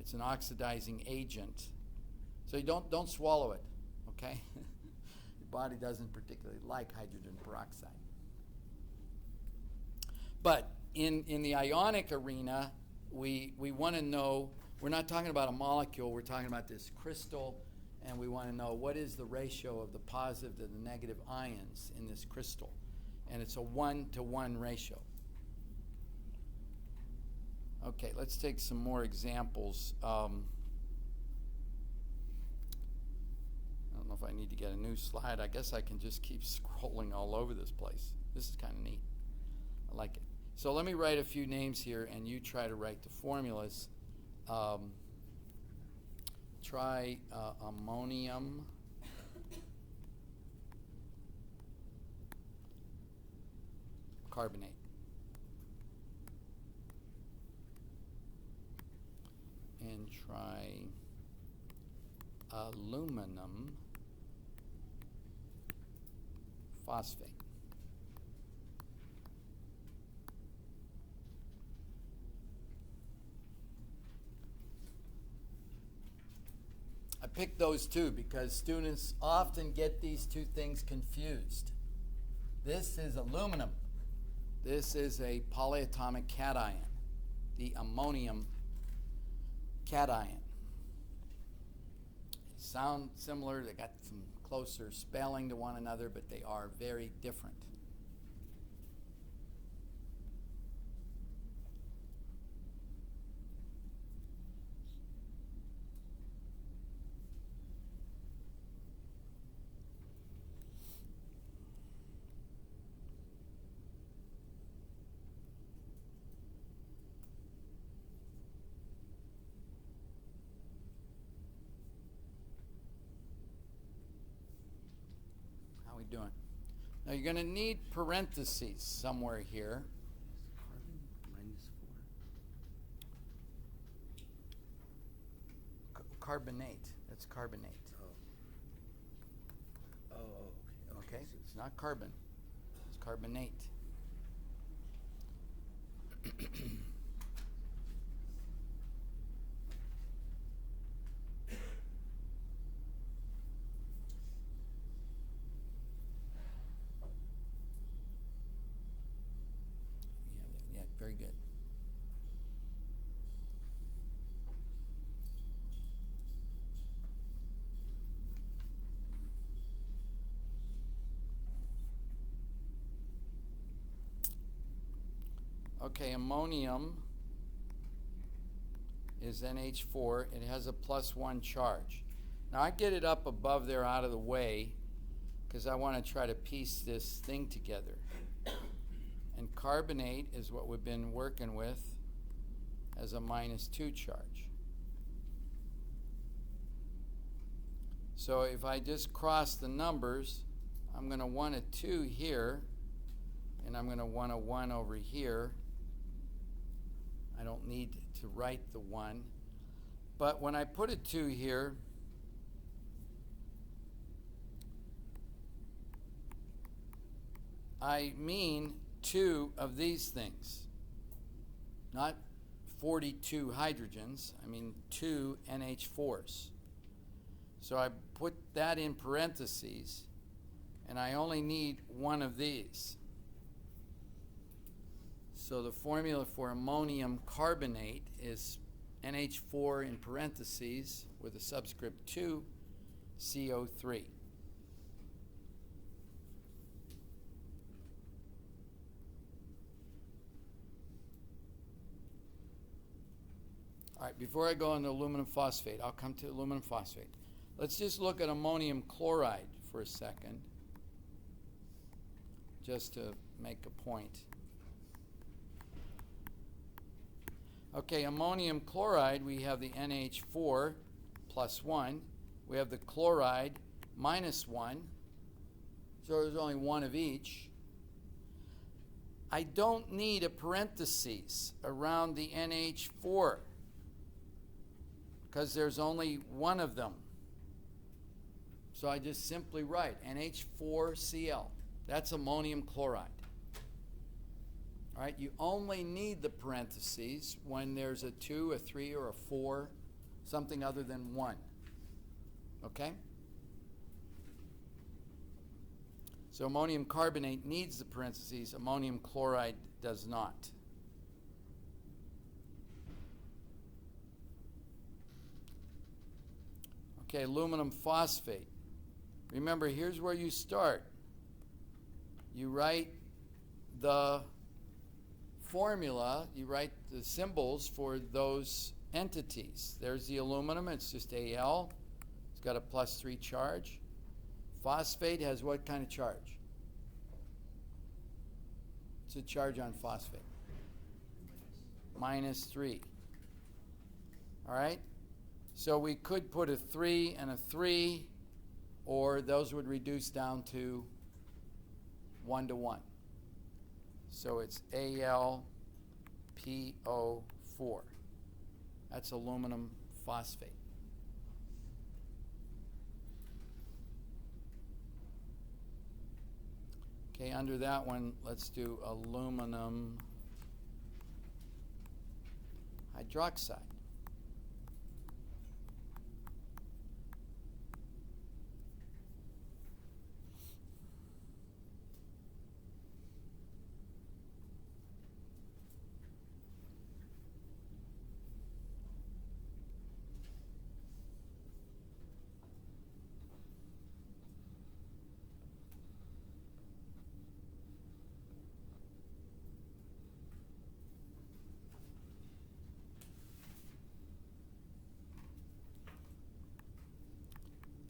It's an oxidizing agent. So you don't swallow it, okay? Your body doesn't particularly like hydrogen peroxide. But in the ionic arena, we want to know, we're not talking about a molecule, we're talking about this crystal, and we want to know what is the ratio of the positive to the negative ions in this crystal. And it's a 1-to-1 ratio. Okay, let's take some more examples. I don't know if I need to get a new slide. I guess I can just keep scrolling all over this place. This is kind of neat. I like it. So let me write a few names here, and you try to write the formulas. Try ammonium carbonate. And try aluminum phosphate. I picked those two because students often get these two things confused. This is aluminum. This is a polyatomic cation, the ammonium cation. They sound similar, they got some closer spelling to one another, but they are very different. Doing. Now you're going to need parentheses somewhere here. Carbon -4. Carbonate. That's carbonate. Oh, okay. Okay? It's not carbon. It's carbonate. Very good. Okay, ammonium is NH4. It has a +1 charge. Now I get it up above there out of the way because I want to try to piece this thing together. And carbonate is what we've been working with as a -2 charge. So if I just cross the numbers, I'm going to want a 2 here, and I'm going to want a 1 over here. I don't need to write the 1. But when I put a 2 here, I mean 2 of these things, not 42 hydrogens. I mean 2 NH4s. So I put that in parentheses, and I only need 1 of these. So the formula for ammonium carbonate is NH4 in parentheses with a subscript 2, CO3. All right, before I go on to aluminum phosphate, I'll come to aluminum phosphate. Let's just look at ammonium chloride for a second, just to make a point. Okay, ammonium chloride, we have the NH4 plus 1. We have the chloride minus 1. So there's only one of each. I don't need a parenthesis around the NH4 because there's only one of them. So I just simply write NH4Cl. That's ammonium chloride. All right, you only need the parentheses when there's a 2, a 3, or a 4, something other than 1. Okay? So ammonium carbonate needs the parentheses. Ammonium chloride does not. Okay, aluminum phosphate. Remember, here's where you start. You write the formula, you write the symbols for those entities. There's the aluminum, it's just Al. It's got a +3 charge. Phosphate has what kind of charge? What's the charge on phosphate? -3. All right? So we could put a 3 and a 3, or those would reduce down to 1 to 1. So it's AlPO4. That's aluminum phosphate. Okay, under that one, let's do aluminum hydroxide.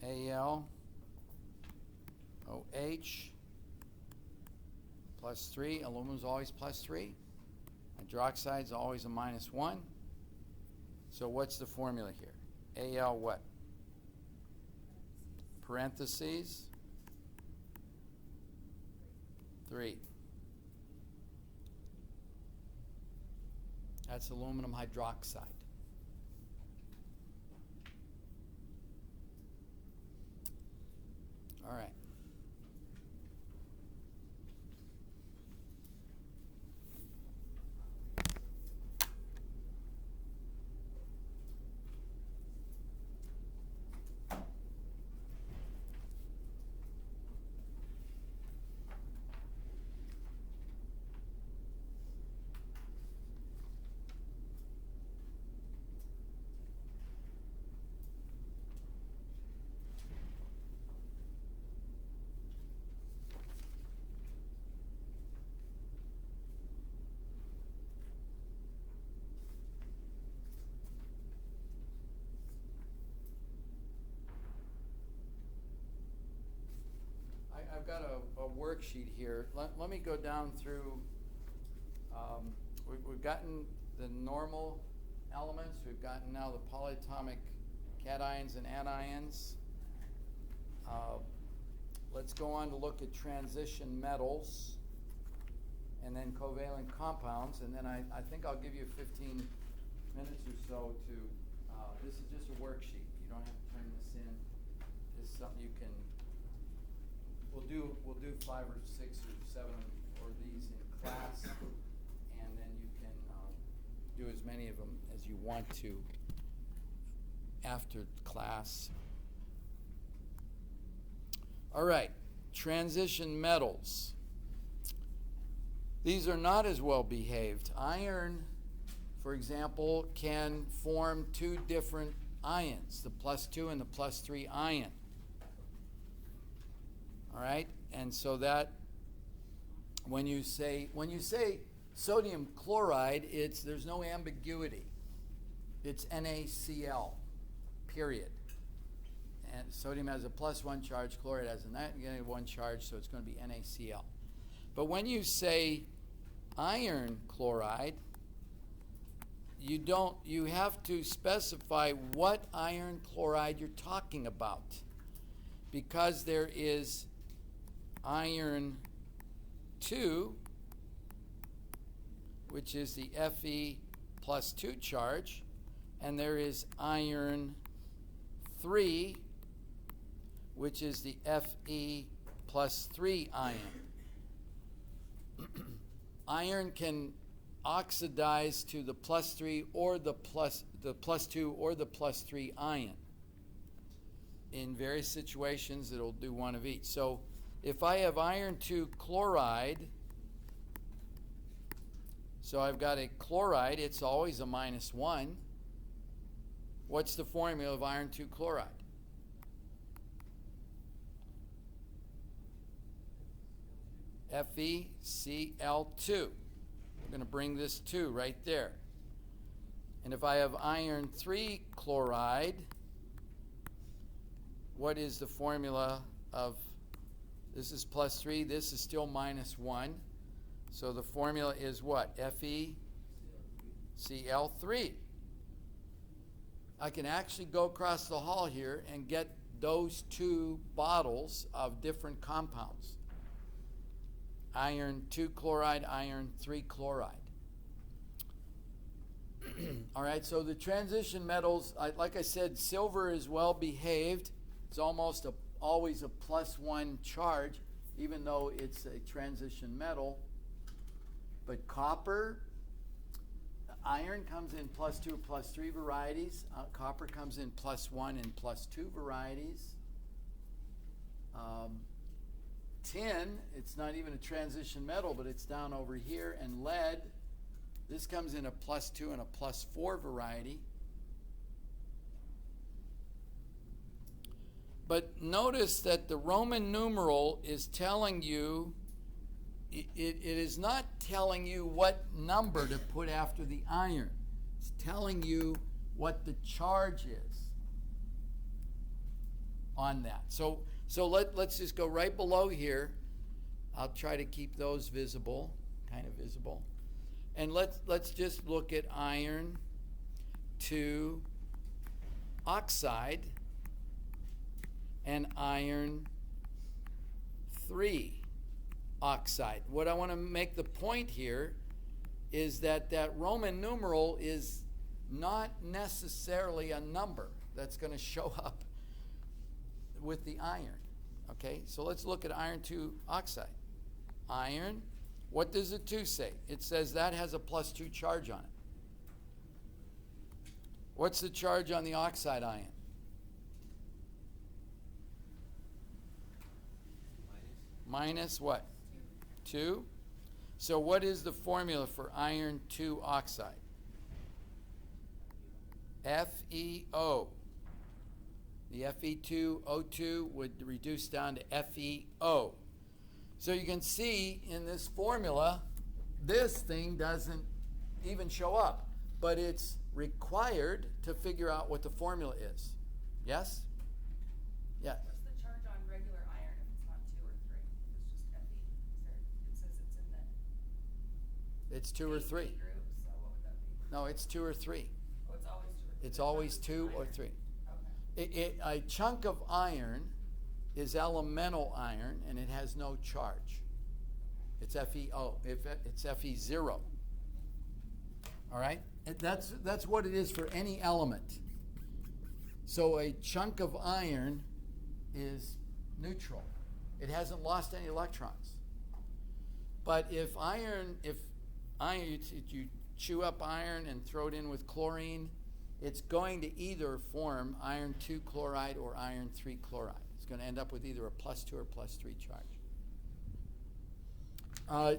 AlOH +3. Aluminum's always +3. Hydroxide's always a -1. So what's the formula here? Al what? Parentheses 3. That's aluminum hydroxide. All right. I've got a worksheet here. Let me go down through. We've gotten the normal elements. We've gotten now the polyatomic cations and anions. Let's go on to look at transition metals and then covalent compounds. And then I think I'll give you 15 minutes or so to, this is just a worksheet. You don't have to turn this in. This is something you can, we'll do 5 or 6 or 7 or these in class, and then you can do as many of them as you want to after class. All right, transition metals. These are not as well behaved. Iron, for example, can form 2 different ions, the +2 and the +3 ion. All right, and so that when you say sodium chloride, there's no ambiguity. It's NaCl, period. And sodium has a +1 charge, chloride has a -1 charge, so it's going to be NaCl. But when you say iron chloride, you have to specify what iron chloride you're talking about, because there is iron 2, which is the Fe plus 2 charge, and there is iron 3, which is the Fe plus 3 ion. Iron can oxidize to the plus 3 or the plus 2 or the plus 3 ion. In various situations, it'll do one of each. So if I have iron 2 chloride, so I've got a chloride, it's always a -1. What's the formula of iron 2 chloride? FeCl2. We're going to bring this 2 right there. And if I have iron 3 chloride, what is the formula of, this is plus 3, this is still -1. So the formula is what? FeCl3. I can actually go across the hall here and get those 2 bottles of different compounds. Iron 2 chloride, iron 3 chloride. All right, so the transition metals, like I said, silver is well behaved. It's almost always a +1 charge, even though it's a transition metal. But copper, iron comes in +2, +3 varieties. Copper comes in +1 and +2 varieties. Tin, it's not even a transition metal, but it's down over here. And lead, this comes in a +2 and a +4 variety. But notice that the Roman numeral is telling you, it is not telling you what number to put after the iron. It's telling you what the charge is on that. So let's just go right below here. I'll try to keep those visible, kind of visible. And let's just look at iron 2 oxide and iron 3 oxide. What I want to make the point here is that that Roman numeral is not necessarily a number that's going to show up with the iron. Okay, so let's look at iron 2 oxide. Iron, what does the 2 say? It says that has a +2 charge on it. What's the charge on the oxide ion? Minus what? 2. So what is the formula for iron 2 oxide? FeO. The Fe2O2 would reduce down to FeO. So you can see in this formula, this thing doesn't even show up, but it's required to figure out what the formula is. Yes? Yes. What's the charge on regular iron if it's not 2 or 3? If it's just Fe. It says it's in the It's 2 or 3. group, so what would that be? No, it's 2 or 3. Oh, it's always 2 or 3. It's always 2 or 3. Okay. A chunk of iron is elemental iron, and it has no charge. It's FeO. It's Fe0. All right? That's what it is for any element. So a chunk of iron is neutral. It hasn't lost any electrons. But if you chew up iron and throw it in with chlorine, it's going to either form iron 2 chloride or iron 3 chloride. It's going to end up with either a +2 or +3 charge.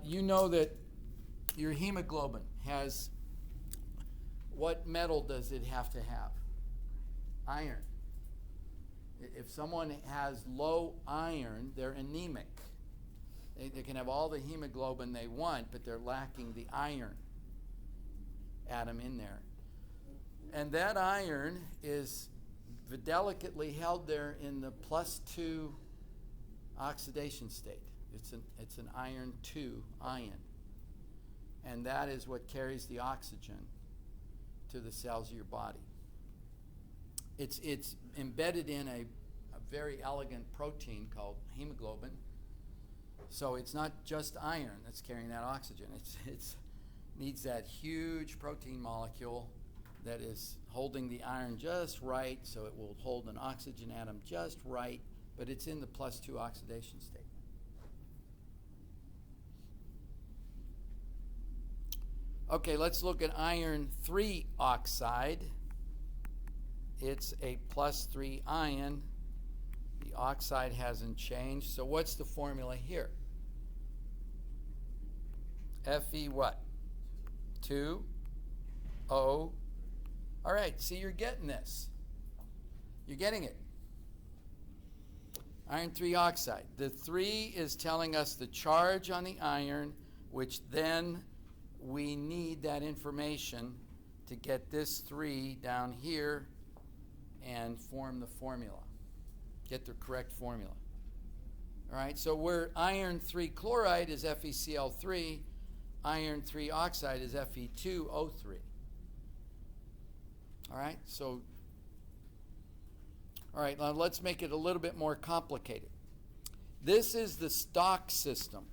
You know that your hemoglobin has, what metal does it have to have? Iron. If someone has low iron, they're anemic. They can have all the hemoglobin they want, but they're lacking the iron atom in there. And that iron is delicately held there in the +2 oxidation state. It's an iron 2 ion. And that is what carries the oxygen to the cells of your body. It's embedded in a very elegant protein called hemoglobin. So it's not just iron that's carrying that oxygen. It's needs that huge protein molecule that is holding the iron just right, so it will hold an oxygen atom just right, but it's in the +2 oxidation state. Okay, let's look at iron 3 oxide. It's a +3 ion. The oxide hasn't changed. So what's the formula here? Fe what? 2O. All right, see, you're getting this. You're getting it. Iron 3 oxide. The 3 is telling us the charge on the iron, which then we need that information to get this 3 down here and form the formula. Get the correct formula. All right, so where iron 3 chloride is FeCl3, iron 3 oxide is Fe2O3. All right, so, all right, now let's make it a little bit more complicated. This is the stock system,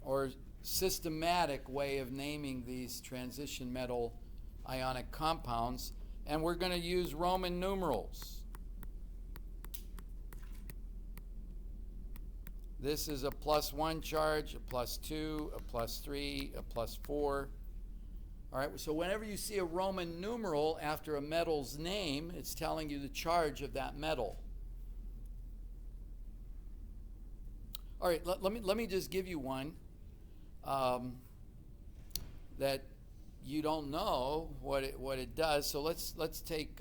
or systematic way of naming these transition metal ionic compounds, and we're going to use Roman numerals. This is a +1 charge, a +2, a +3, a +4. All right, so whenever you see a Roman numeral after a metal's name, it's telling you the charge of that metal. All right, let me just give you one that you don't know what it does. So let's take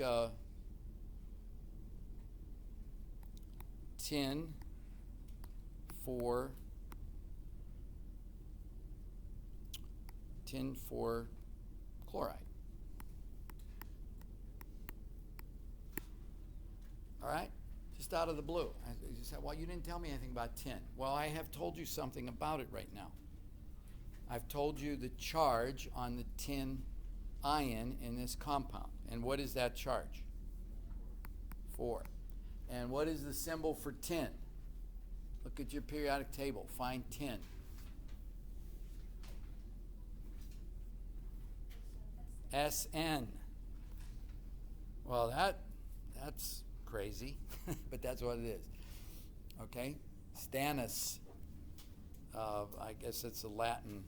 tin 4 chloride. All right, just out of the blue. You said, well, you didn't tell me anything about tin. Well, I have told you something about it right now. I've told you the charge on the tin ion in this compound. And what is that charge? 4. And what is the symbol for tin? Look at your periodic table. Find tin. SN. Well, that's crazy, but that's what it is. Okay? Stannous. I guess it's a Latin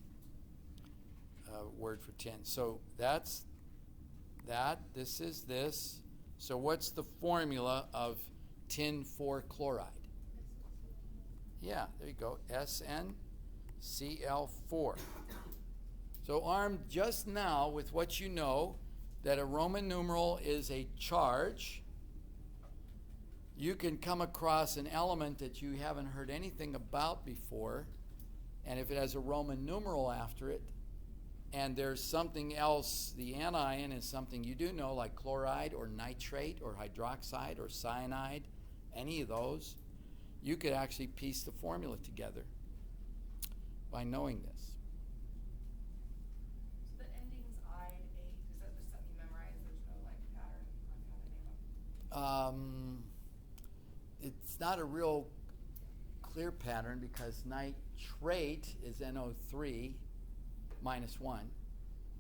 word for tin. So that's that. This is this. So what's the formula of tin 4 chloride? Yeah, there you go. SnCl4. So armed just now with what you know, that a Roman numeral is a charge, you can come across an element that you haven't heard anything about before, and if it has a Roman numeral after it, and there's something else, the anion is something you do know, like chloride or nitrate or hydroxide or cyanide, any of those, you could actually piece the formula together by knowing this. So the endings I, A, is that just something you memorize? There's no like pattern on how to name them? It's not a real clear pattern because nitrate is NO3 minus 1.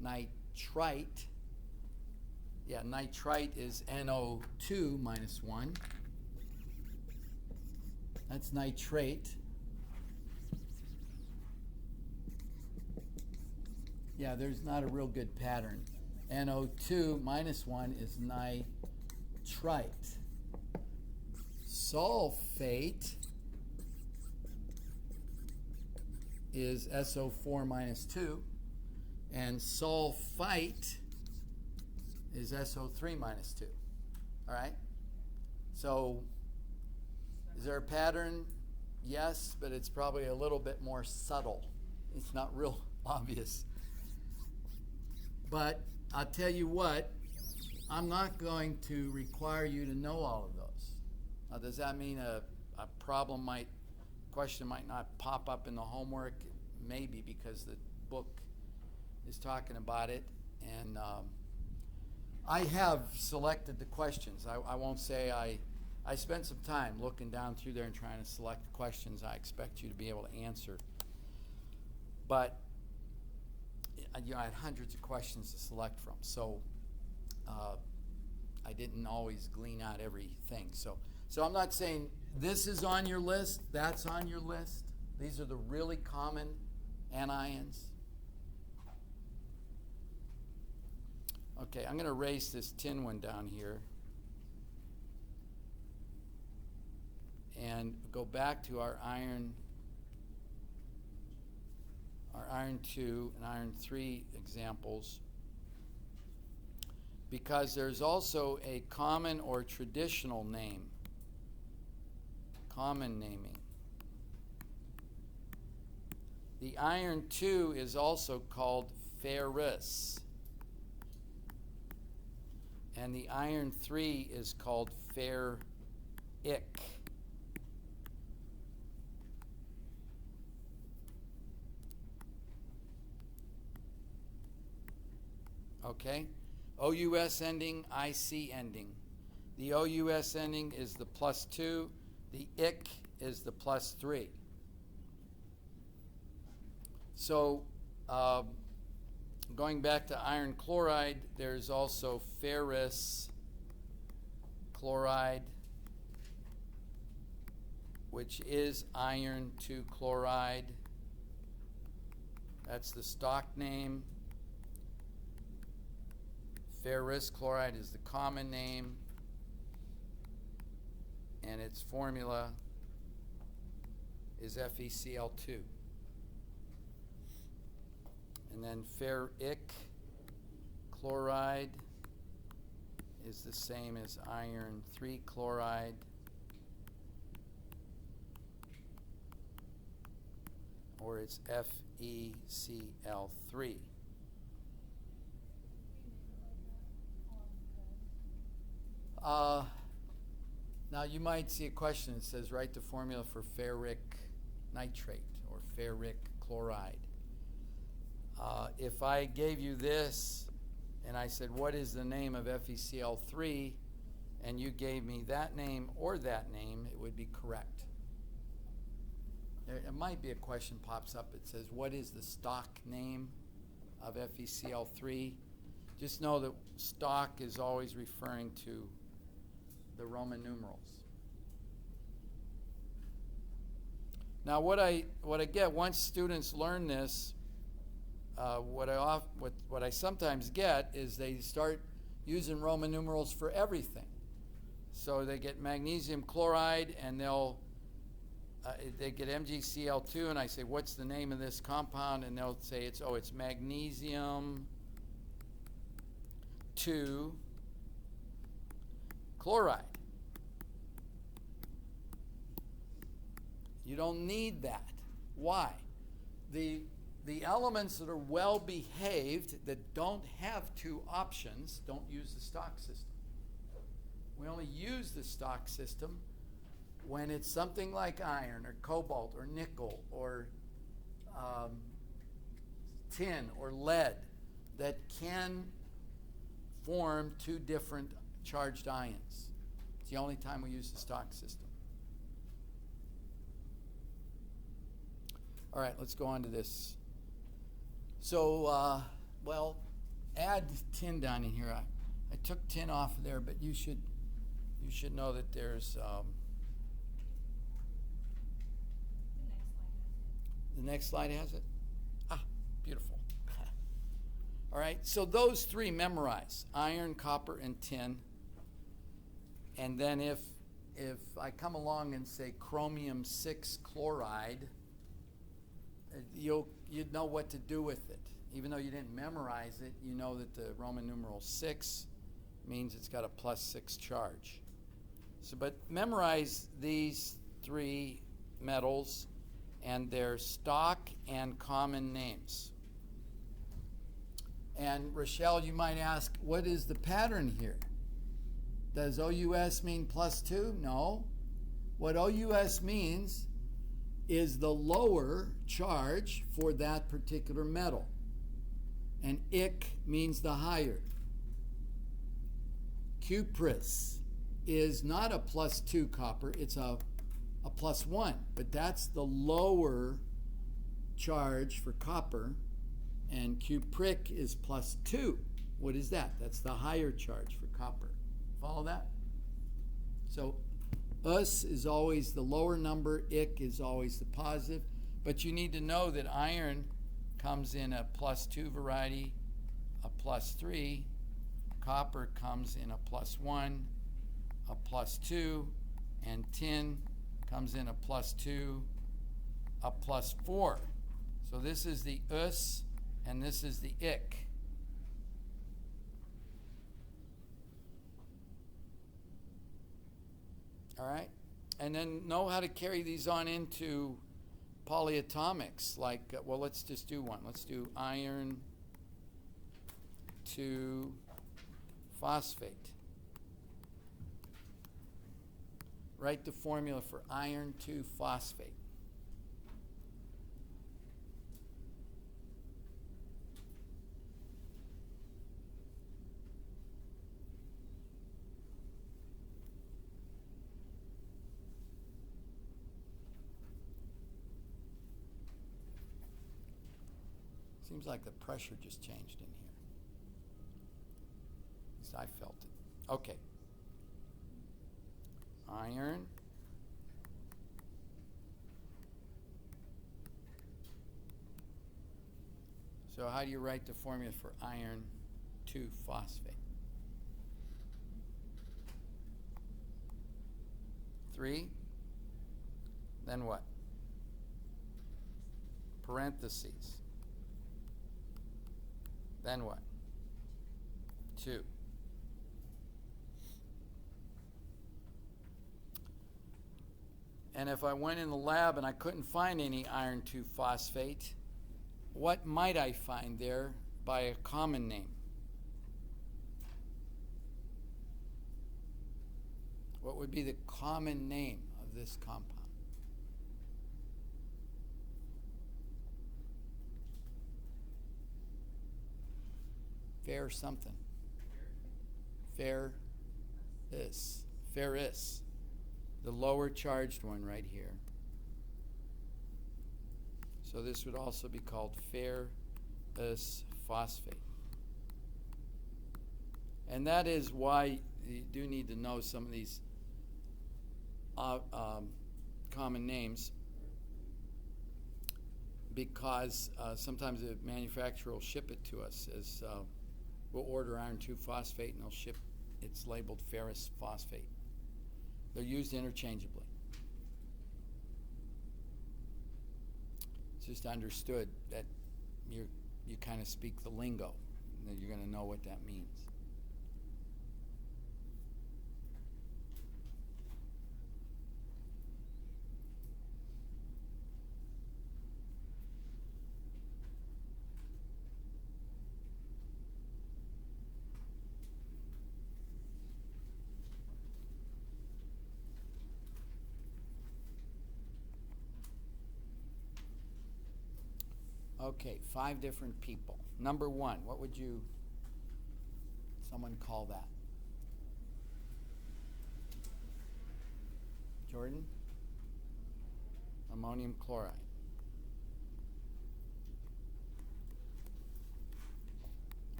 Nitrite is NO2 minus 1. That's nitrate. Yeah, there's not a real good pattern. NO2 minus 1 is nitrite. Sulfate is SO4 minus 2, and sulfite is SO3 minus 2. All right? So, is there a pattern? Yes, but it's probably a little bit more subtle. It's not real obvious. But I'll tell you what, I'm not going to require you to know all of those. Now, does that mean a question might not pop up in the homework? Maybe, because the book is talking about it, and I have selected the questions. I won't say I spent some time looking down through there and trying to select the questions I expect you to be able to answer. But I had hundreds of questions to select from, so I didn't always glean out everything. So I'm not saying this is on your list, that's on your list. These are the really common anions. Okay, I'm going to erase this tin one down here and go back to our iron 2 and iron 3 examples, because there's also a common or traditional name, common naming. The iron 2 is also called ferrous, and the iron 3 is called ferric. Okay? OUS ending, IC ending. The OUS ending is the +2. The IC is the +3. So, going back to iron chloride, there's also ferrous chloride, which is iron 2 chloride. That's the stock name. Ferrous chloride is the common name, and its formula is FeCl2. And then ferric chloride is the same as iron 3 chloride, or it's FeCl3. Now you might see a question that says write the formula for ferric nitrate or ferric chloride. If I gave you this and I said, what is the name of FeCl3, and you gave me that name or that name, it would be correct. There might be a question pops up that says, what is the stock name of FeCl3? Just know that stock is always referring to the Roman numerals. Now, what I get once students learn this, what I sometimes get is they start using Roman numerals for everything. So they get magnesium chloride, and they get MgCl2, and I say, what's the name of this compound? And they'll say it's magnesium 2 chloride. You don't need that. Why? The elements that are well behaved, that don't have two options, don't use the stock system. We only use the stock system when it's something like iron or cobalt or nickel or tin or lead that can form two different charged ions. It's the only time we use the stock system. All right, let's go on to this. So, well, add tin down in here. I took tin off of there, but you should know that there's the next slide has it. Ah, beautiful. All right, so those three memorize: iron, copper, and tin. And then if I come along and say chromium 6 chloride, you'd know what to do with it. Even though you didn't memorize it, you know that the Roman numeral 6 means it's got a +6 charge. So, but memorize these three metals and their stock and common names. And Rochelle, you might ask, what is the pattern here? Does OUS mean +2? No. What OUS means is the lower charge for that particular metal. and ick means the higher. Cuprous is not a +2 copper, it's a +1, but that's the lower charge for copper, and cupric is +2. What is that? That's the higher charge for copper. Follow that? So us is always the lower number, ick is always the positive, but you need to know that iron comes in a +2 variety, a +3, copper comes in a +1, a +2, and tin comes in a +2, a +4. So this is the us and this is the ick. All right? And then know how to carry these on into polyatomics. Like, well, let's just do one. Let's do iron to phosphate. Write the formula for iron to phosphate. Seems like the pressure just changed in here. At least I felt it. Okay. Iron So how do you write the formula for iron 2 phosphate? 3. Then what? Parentheses. Then what? 2. And if I went in the lab and I couldn't find any iron 2 phosphate, what might I find there by a common name? What would be the common name of this compound? Fair something. Ferrous. Ferrous. The lower charged one right here. So this would also be called ferrous phosphate. And that is why you do need to know some of these common names, because sometimes the manufacturer will ship it to us as we'll order iron 2 phosphate and they'll ship, it's labeled ferrous phosphate. They're used interchangeably. It's just understood that you kind of speak the lingo, and that you're going to know what that means. Okay, 5 different people. Number 1, what would someone call that? Jordan? Ammonium chloride.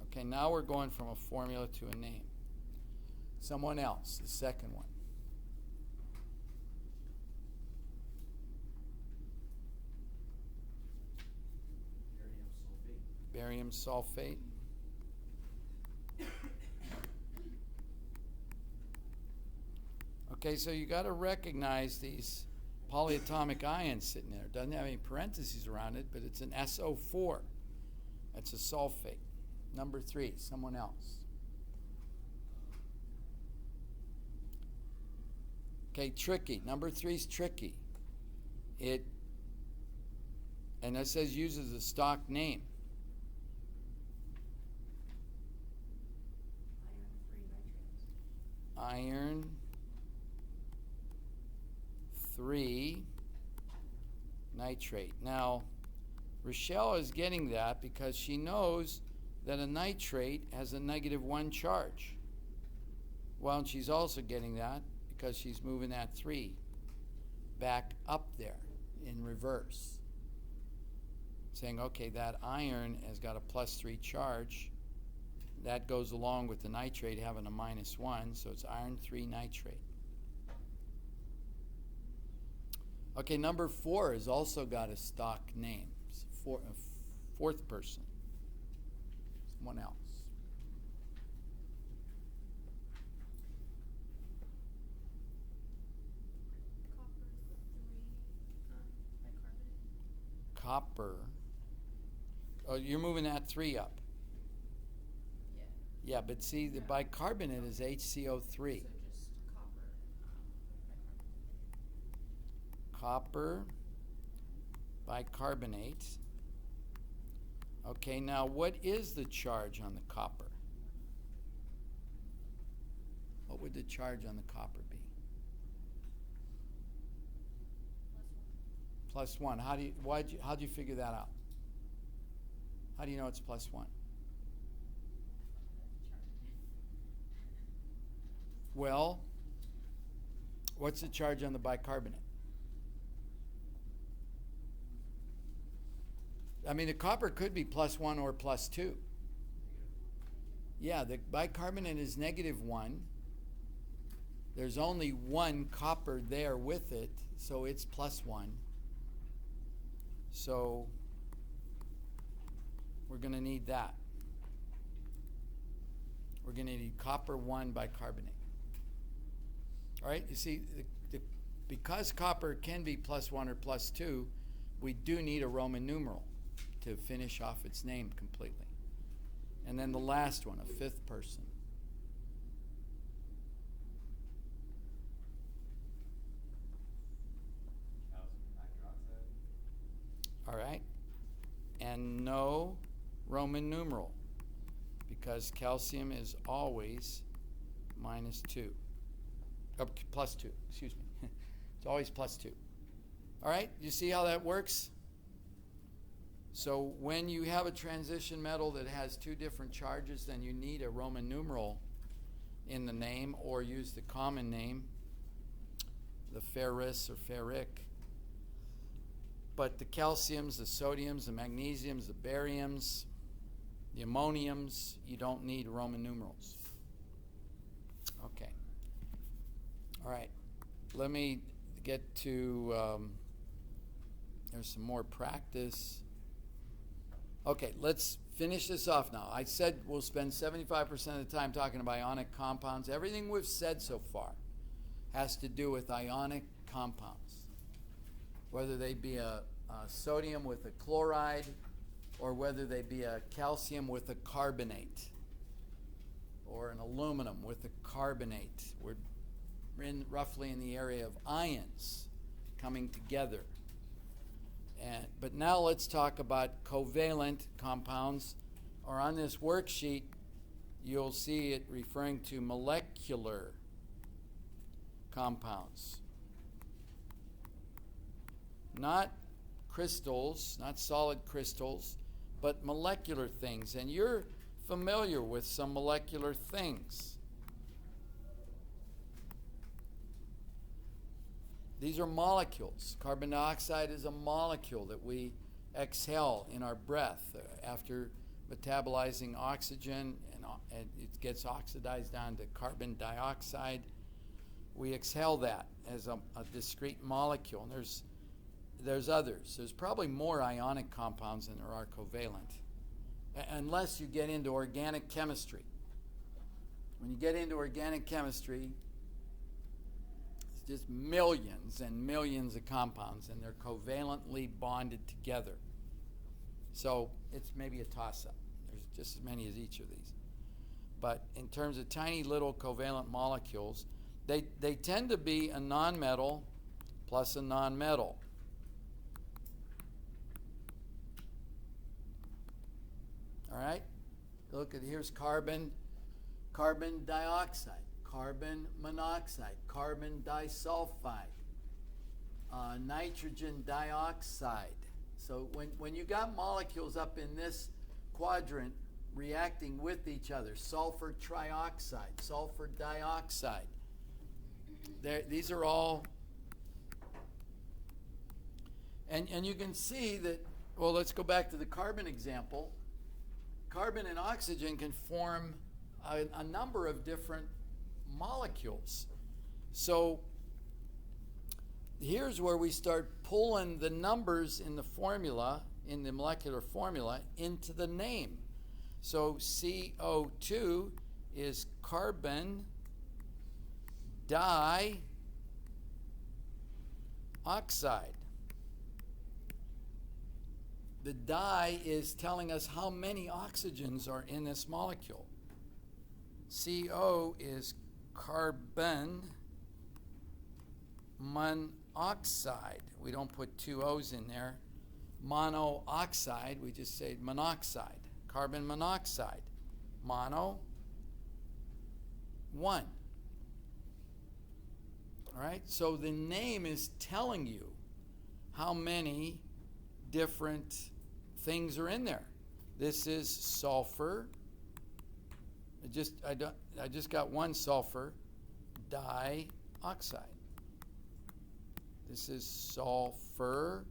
Okay, now we're going from a formula to a name. Someone else, the second one. Barium sulfate. Okay, so you got to recognize these polyatomic ions sitting there. It doesn't have any parentheses around it, but it's an SO4. That's a sulfate. Number 3, someone else. Okay, tricky. Number 3 is tricky. And it says uses a stock name. Iron 3 nitrate. Now, Rochelle is getting that because she knows that a nitrate has a -1 charge. Well, and she's also getting that because she's moving that 3 back up there in reverse. Saying, okay, that iron has got a +3 charge. That goes along with the nitrate having a -1, so it's iron 3 nitrate. Okay, number 4 has also got a stock name. Fourth person. Someone else. Copper 3 bicarbonate. Copper. Oh, you're moving that 3 up. Yeah. Yeah, but see, the bicarbonate is HCO3. So just copper, bicarbonate. Copper, bicarbonate. Okay, now what is the charge on the copper? What would the charge on the copper be? +1. How'd you figure that out? How do you know it's +1? Well, what's the charge on the bicarbonate? I mean, the copper could be +1 or +2. Yeah, the bicarbonate is -1. There's only 1 copper there with it, so it's +1. So we're going to need that. We're going to need copper 1 bicarbonate. All right, you see, because copper can be +1 or +2, we do need a Roman numeral to finish off its name completely. And then the last one, a 5th person. Calcium hydroxide. All right, and no Roman numeral, because calcium is always -2. +2, excuse me. It's always +2. All right, you see how that works? So when you have a transition metal that has 2 different charges, then you need a Roman numeral in the name, or use the common name, the ferrous or ferric. But the calciums, the sodiums, the magnesiums, the bariums, the ammoniums, you don't need Roman numerals. Okay. All right. Let me get to, there's some more practice. Okay, let's finish this off now. I said we'll spend 75% of the time talking about ionic compounds. Everything we've said so far has to do with ionic compounds, whether they be a sodium with a chloride or whether they be a calcium with a carbonate or an aluminum with a carbonate. We're roughly in the area of ions coming together. But now let's talk about covalent compounds, or on this worksheet you'll see it referring to molecular compounds. Not crystals, not solid crystals, but molecular things. And you're familiar with some molecular things. These are molecules. Carbon dioxide is a molecule that we exhale in our breath after metabolizing oxygen, and it gets oxidized down to carbon dioxide. We exhale that as a discrete molecule. And there's others. There's probably more ionic compounds than there are covalent, unless you get into organic chemistry. When you get into organic chemistry, just millions and millions of compounds, and they're covalently bonded together. So it's maybe a toss-up. There's just as many as each of these. But in terms of tiny little covalent molecules, they tend to be a nonmetal plus a nonmetal. All right? Look at, here's carbon dioxide, carbon monoxide, carbon disulfide, nitrogen dioxide. So when you got molecules up in this quadrant, reacting with each other. Sulfur trioxide, sulfur dioxide. These are all, and you can see that, well, let's go back to the carbon example. Carbon and oxygen can form a number of different molecules. So here's where we start pulling the numbers in the formula, in the molecular formula, into the name. So CO2 is carbon dioxide. The di is telling us how many oxygens are in this molecule. CO is carbon monoxide. We don't put two O's in there. Monoxide, we just say monoxide. Carbon monoxide. Mono, one. All right, so the name is telling you how many different things are in there. This is sulfur. I just got one sulfur dioxide. This is sulfur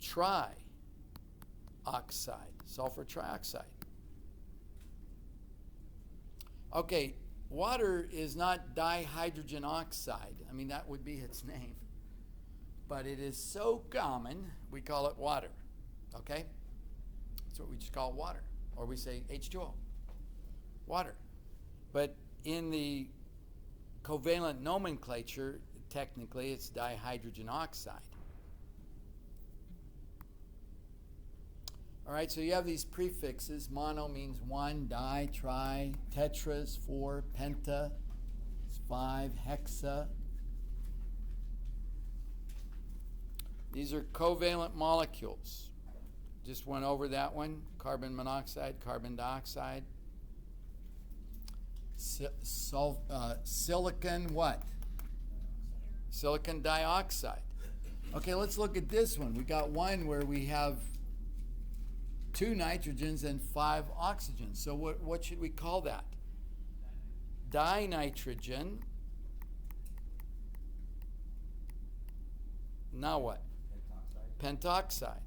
trioxide. Sulfur trioxide. Okay, water is not dihydrogen oxide. I mean, that would be its name. But it is so common, we call it water. Okay? That's what we just call water. Or we say H2O. Water. But in the covalent nomenclature, technically it's dihydrogen oxide. All right, so you have these prefixes. Mono means one, di, tri, tetra is 4, penta is 5, hexa. These are covalent molecules. Just went over that one. Carbon monoxide, carbon dioxide. Silicon what? Silicon dioxide. Okay, let's look at this one. We got one where we have 2 nitrogens and 5 oxygens. So what should we call that? Dinitrogen. Now what? Pentoxide.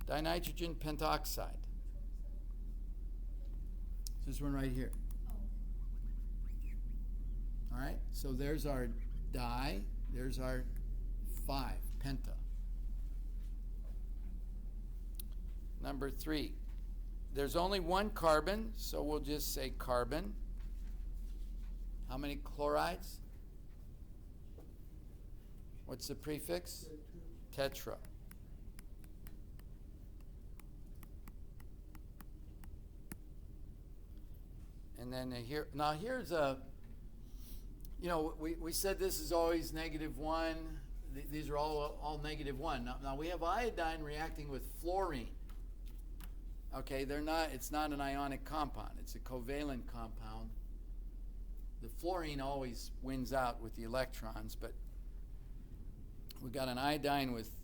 Dinitrogen pentoxide. This one right here. All right, so there's our di, there's our 5, penta. Number 3, there's only one carbon, so we'll just say carbon. How many chlorides? What's the prefix? Tetra. And then here, now here's a, you know, we said this is always -1. These are all -1. Now we have iodine reacting with fluorine. Okay, it's not an ionic compound. It's a covalent compound. The fluorine always wins out with the electrons, but we got an iodine with,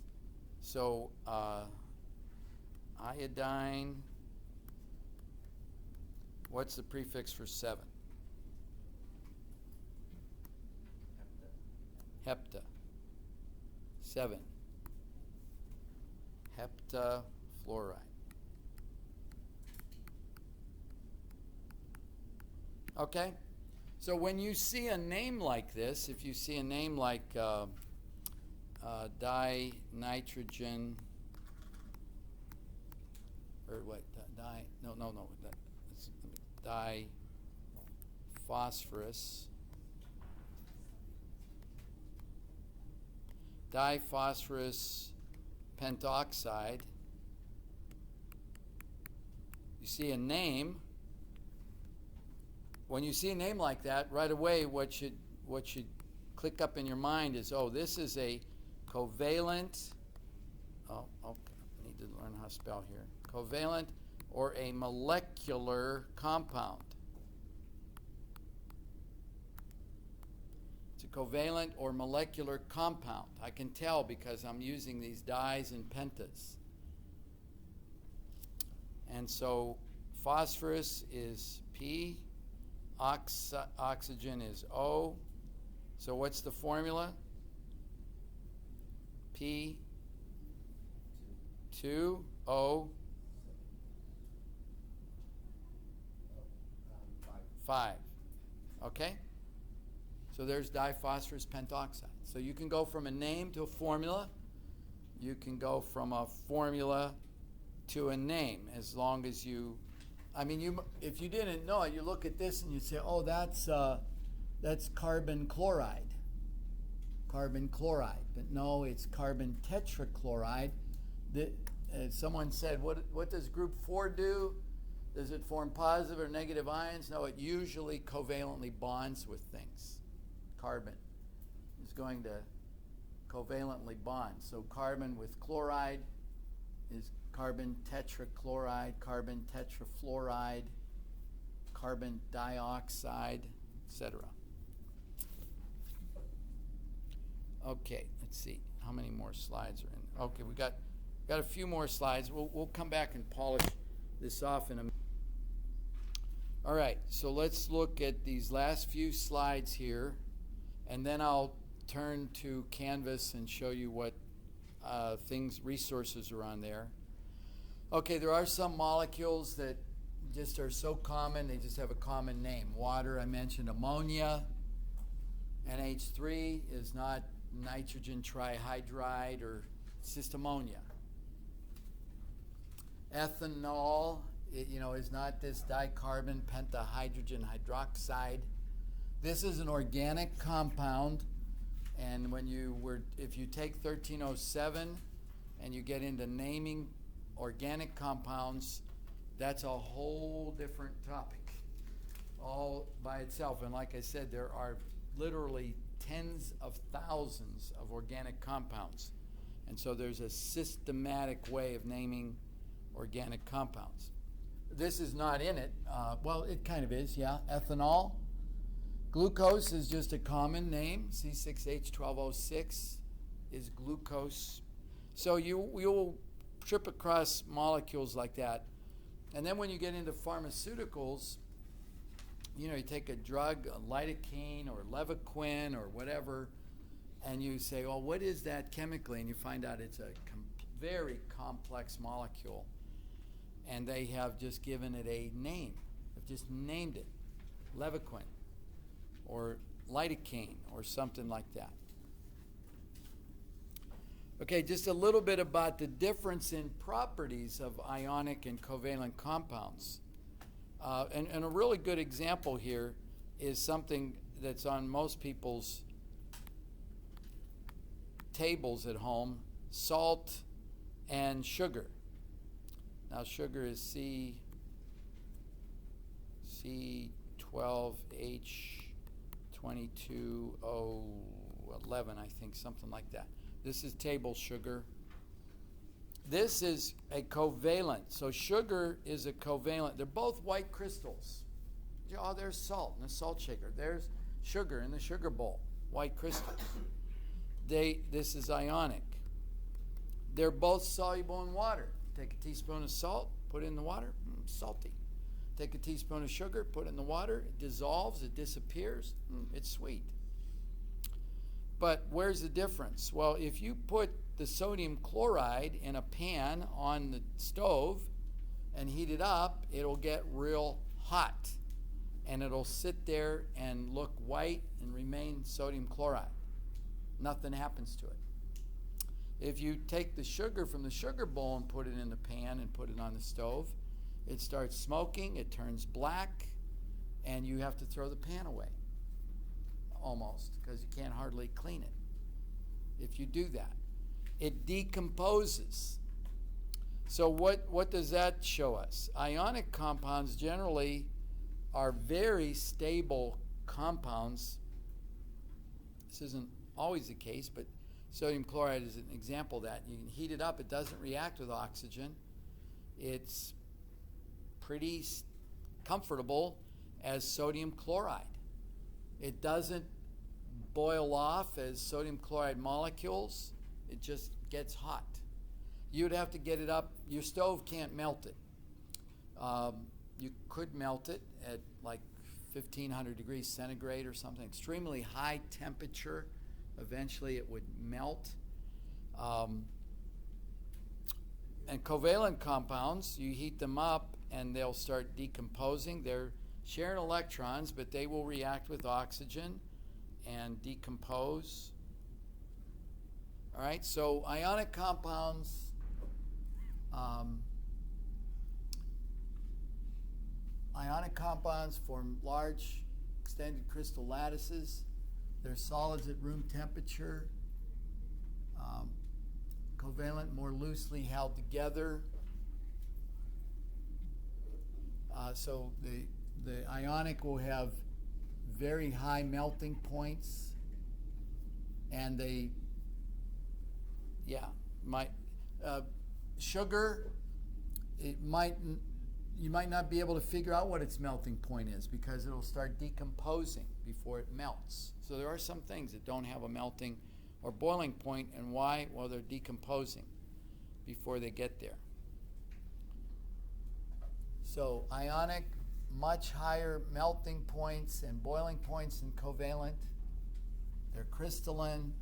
so iodine, what's the prefix for 7? Hepta. 7. Heptafluoride. Okay? So when you see a name like this, if you see a name like dinitrogen, or what, diphosphorus, diphosphorus pentoxide, you see a name. When you see a name like that, right away what should click up in your mind is, oh, this is a covalent, oh, okay, I need to learn how to spell here. Covalent or a molecular compound. It's a covalent or molecular compound. I can tell because I'm using these dis and pentas. And so phosphorus is P, oxygen is O. So what's the formula? P, 2, O, 5. Okay? So there's diphosphorus pentoxide. So you can go from a name to a formula. You can go from a formula to a name as long as you, if you didn't know it, you look at this and you say, oh, that's carbon chloride. Carbon chloride. But no, it's carbon tetrachloride. Someone said, what does group 4 do? Does it form positive or negative ions? No, it usually covalently bonds with things. Carbon is going to covalently bond. So carbon with chloride is carbon tetrachloride, carbon tetrafluoride, carbon dioxide, etc. Okay, let's see how many more slides are in. Okay, we got a few more slides. We'll come back and polish this off in a minute. All right, so let's look at these last few slides here, and then I'll turn to Canvas and show you what resources are on there. Okay, there are some molecules that just are so common, they just have a common name. Water, I mentioned ammonia. NH3 is not nitrogen trihydride, or it's just ammonia. Ethanol, is not this dicarbon pentahydrogen hydroxide. This is an organic compound, and if you take 1307 and you get into naming organic compounds, that's a whole different topic all by itself. And like I said, there are literally tens of thousands of organic compounds. And so there's a systematic way of naming organic compounds. This is not in it. Well, it kind of is, yeah. Ethanol. Glucose is just a common name. C6H12O6 is glucose. So you'll trip across molecules like that. And then when you get into pharmaceuticals, you take a drug, a lidocaine or Levaquin or whatever, and you say, well, what is that chemically? And you find out it's a very complex molecule. And they have just given it a name. They've just named it Levaquin or lidocaine or something like that. Okay, just a little bit about the difference in properties of ionic and covalent compounds. And a really good example here is something that's on most people's tables at home: salt and sugar. Now sugar is C12H22O11, I think, something like that. This is table sugar. This is a covalent. So sugar is a covalent. They're both white crystals. Oh, there's salt in the salt shaker. There's sugar in the sugar bowl, white crystals. This is ionic. They're both soluble in water. Take a teaspoon of salt, put it in the water, salty. Take a teaspoon of sugar, put it in the water, it dissolves, it disappears, it's sweet. But where's the difference? Well, if you put the sodium chloride in a pan on the stove and heat it up, it'll get real hot. And it'll sit there and look white and remain sodium chloride. Nothing happens to it. If you take the sugar from the sugar bowl and put it in the pan and put it on the stove, it starts smoking, it turns black, and you have to throw the pan away, almost, because you can't hardly clean it. If you do that, it decomposes. So what does that show us? Ionic compounds generally are very stable compounds. This isn't always the case, but sodium chloride is an example of that. You can heat it up, it doesn't react with oxygen. It's pretty comfortable as sodium chloride. It doesn't boil off as sodium chloride molecules. It just gets hot. You would have to get it up. Your stove can't melt it. You could melt it at like 1500 degrees centigrade or something, extremely high temperature. Eventually it would melt. And covalent compounds, you heat them up and they'll start decomposing. They're sharing electrons, but they will react with oxygen and decompose. All right, so ionic compounds, form large extended crystal lattices. They're solids at room temperature. Covalent, more loosely held together. So the ionic will have very high melting points, and they, sugar, you might not be able to figure out what its melting point is because it'll start decomposing before it melts. So there are some things that don't have a melting or boiling point, and why? Well, they're decomposing before they get there. So ionic, much higher melting points and boiling points than covalent. They're crystalline.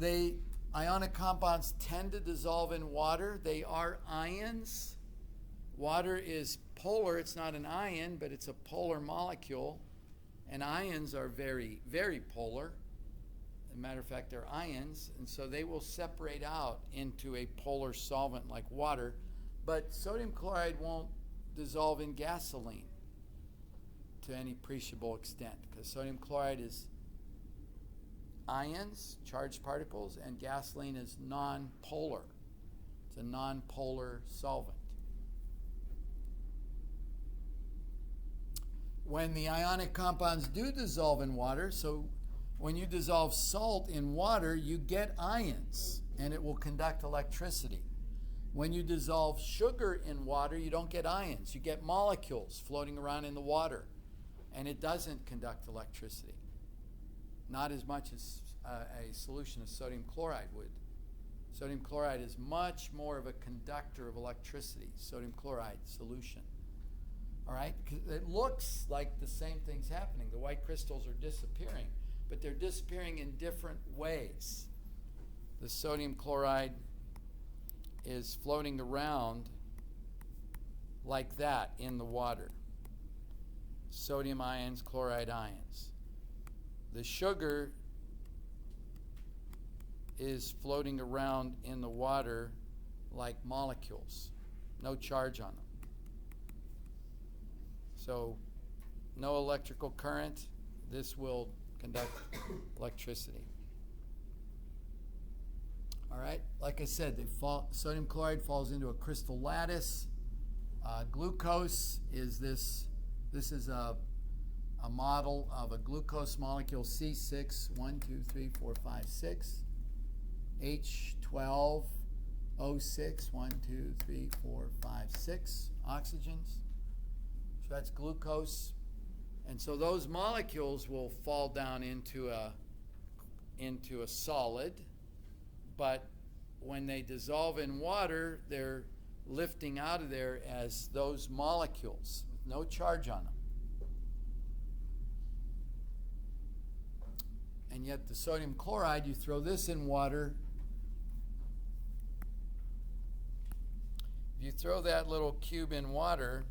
Ionic compounds tend to dissolve in water. They are ions. Water is polar. It's not an ion, but it's a polar molecule. And ions are very, very polar. As a matter of fact, they're ions, and so they will separate out into a polar solvent like water. But sodium chloride won't dissolve in gasoline to any appreciable extent, because sodium chloride is ions, charged particles, and gasoline is non-polar. It's a non-polar solvent. When the ionic compounds do dissolve in water, so when you dissolve salt in water, you get ions, and it will conduct electricity. When you dissolve sugar in water, you don't get ions. You get molecules floating around in the water, and it doesn't conduct electricity. Not as much as a solution of sodium chloride would. Sodium chloride is much more of a conductor of electricity, sodium chloride solution. All right? It looks like the same thing's happening. The white crystals are disappearing, but they're disappearing in different ways. The sodium chloride is floating around like that in the water. Sodium ions, chloride ions. The sugar is floating around in the water like molecules, no charge on them. So no electrical current. This will conduct electricity. All right, like I said, sodium chloride falls into a crystal lattice. Glucose is this is a model of a glucose molecule, C6, 1, 2, 3, 4, 5, 6. H12O6, 1, 2, 3, 4, 5, 6 oxygens. So that's glucose. And so those molecules will fall down into a solid, but when they dissolve in water, they're lifting out of there as those molecules with no charge on them. And yet the sodium chloride, you throw this in water, if you throw that little cube in water,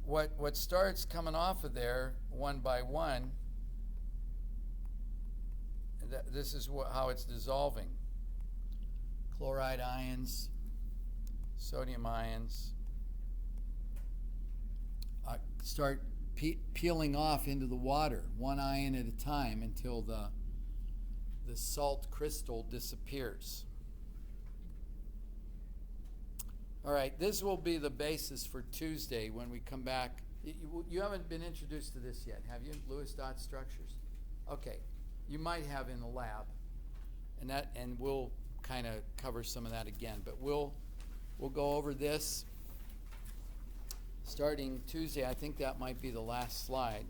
what starts coming off of there one by one, this is how it's dissolving. Chloride ions, sodium ions start peeling off into the water, one ion at a time, until the salt crystal disappears. All right, this will be the basis for Tuesday when we come back. You haven't been introduced to this yet, have you? Lewis dot structures? Okay, you might have in the lab, and we'll kind of cover some of that again. But we'll go over this starting Tuesday. I think that might be the last slide.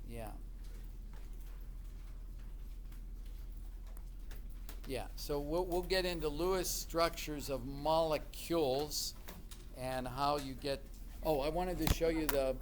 Yeah. Yeah, so we'll get into Lewis structures of molecules and how you get. Oh, I wanted to show you the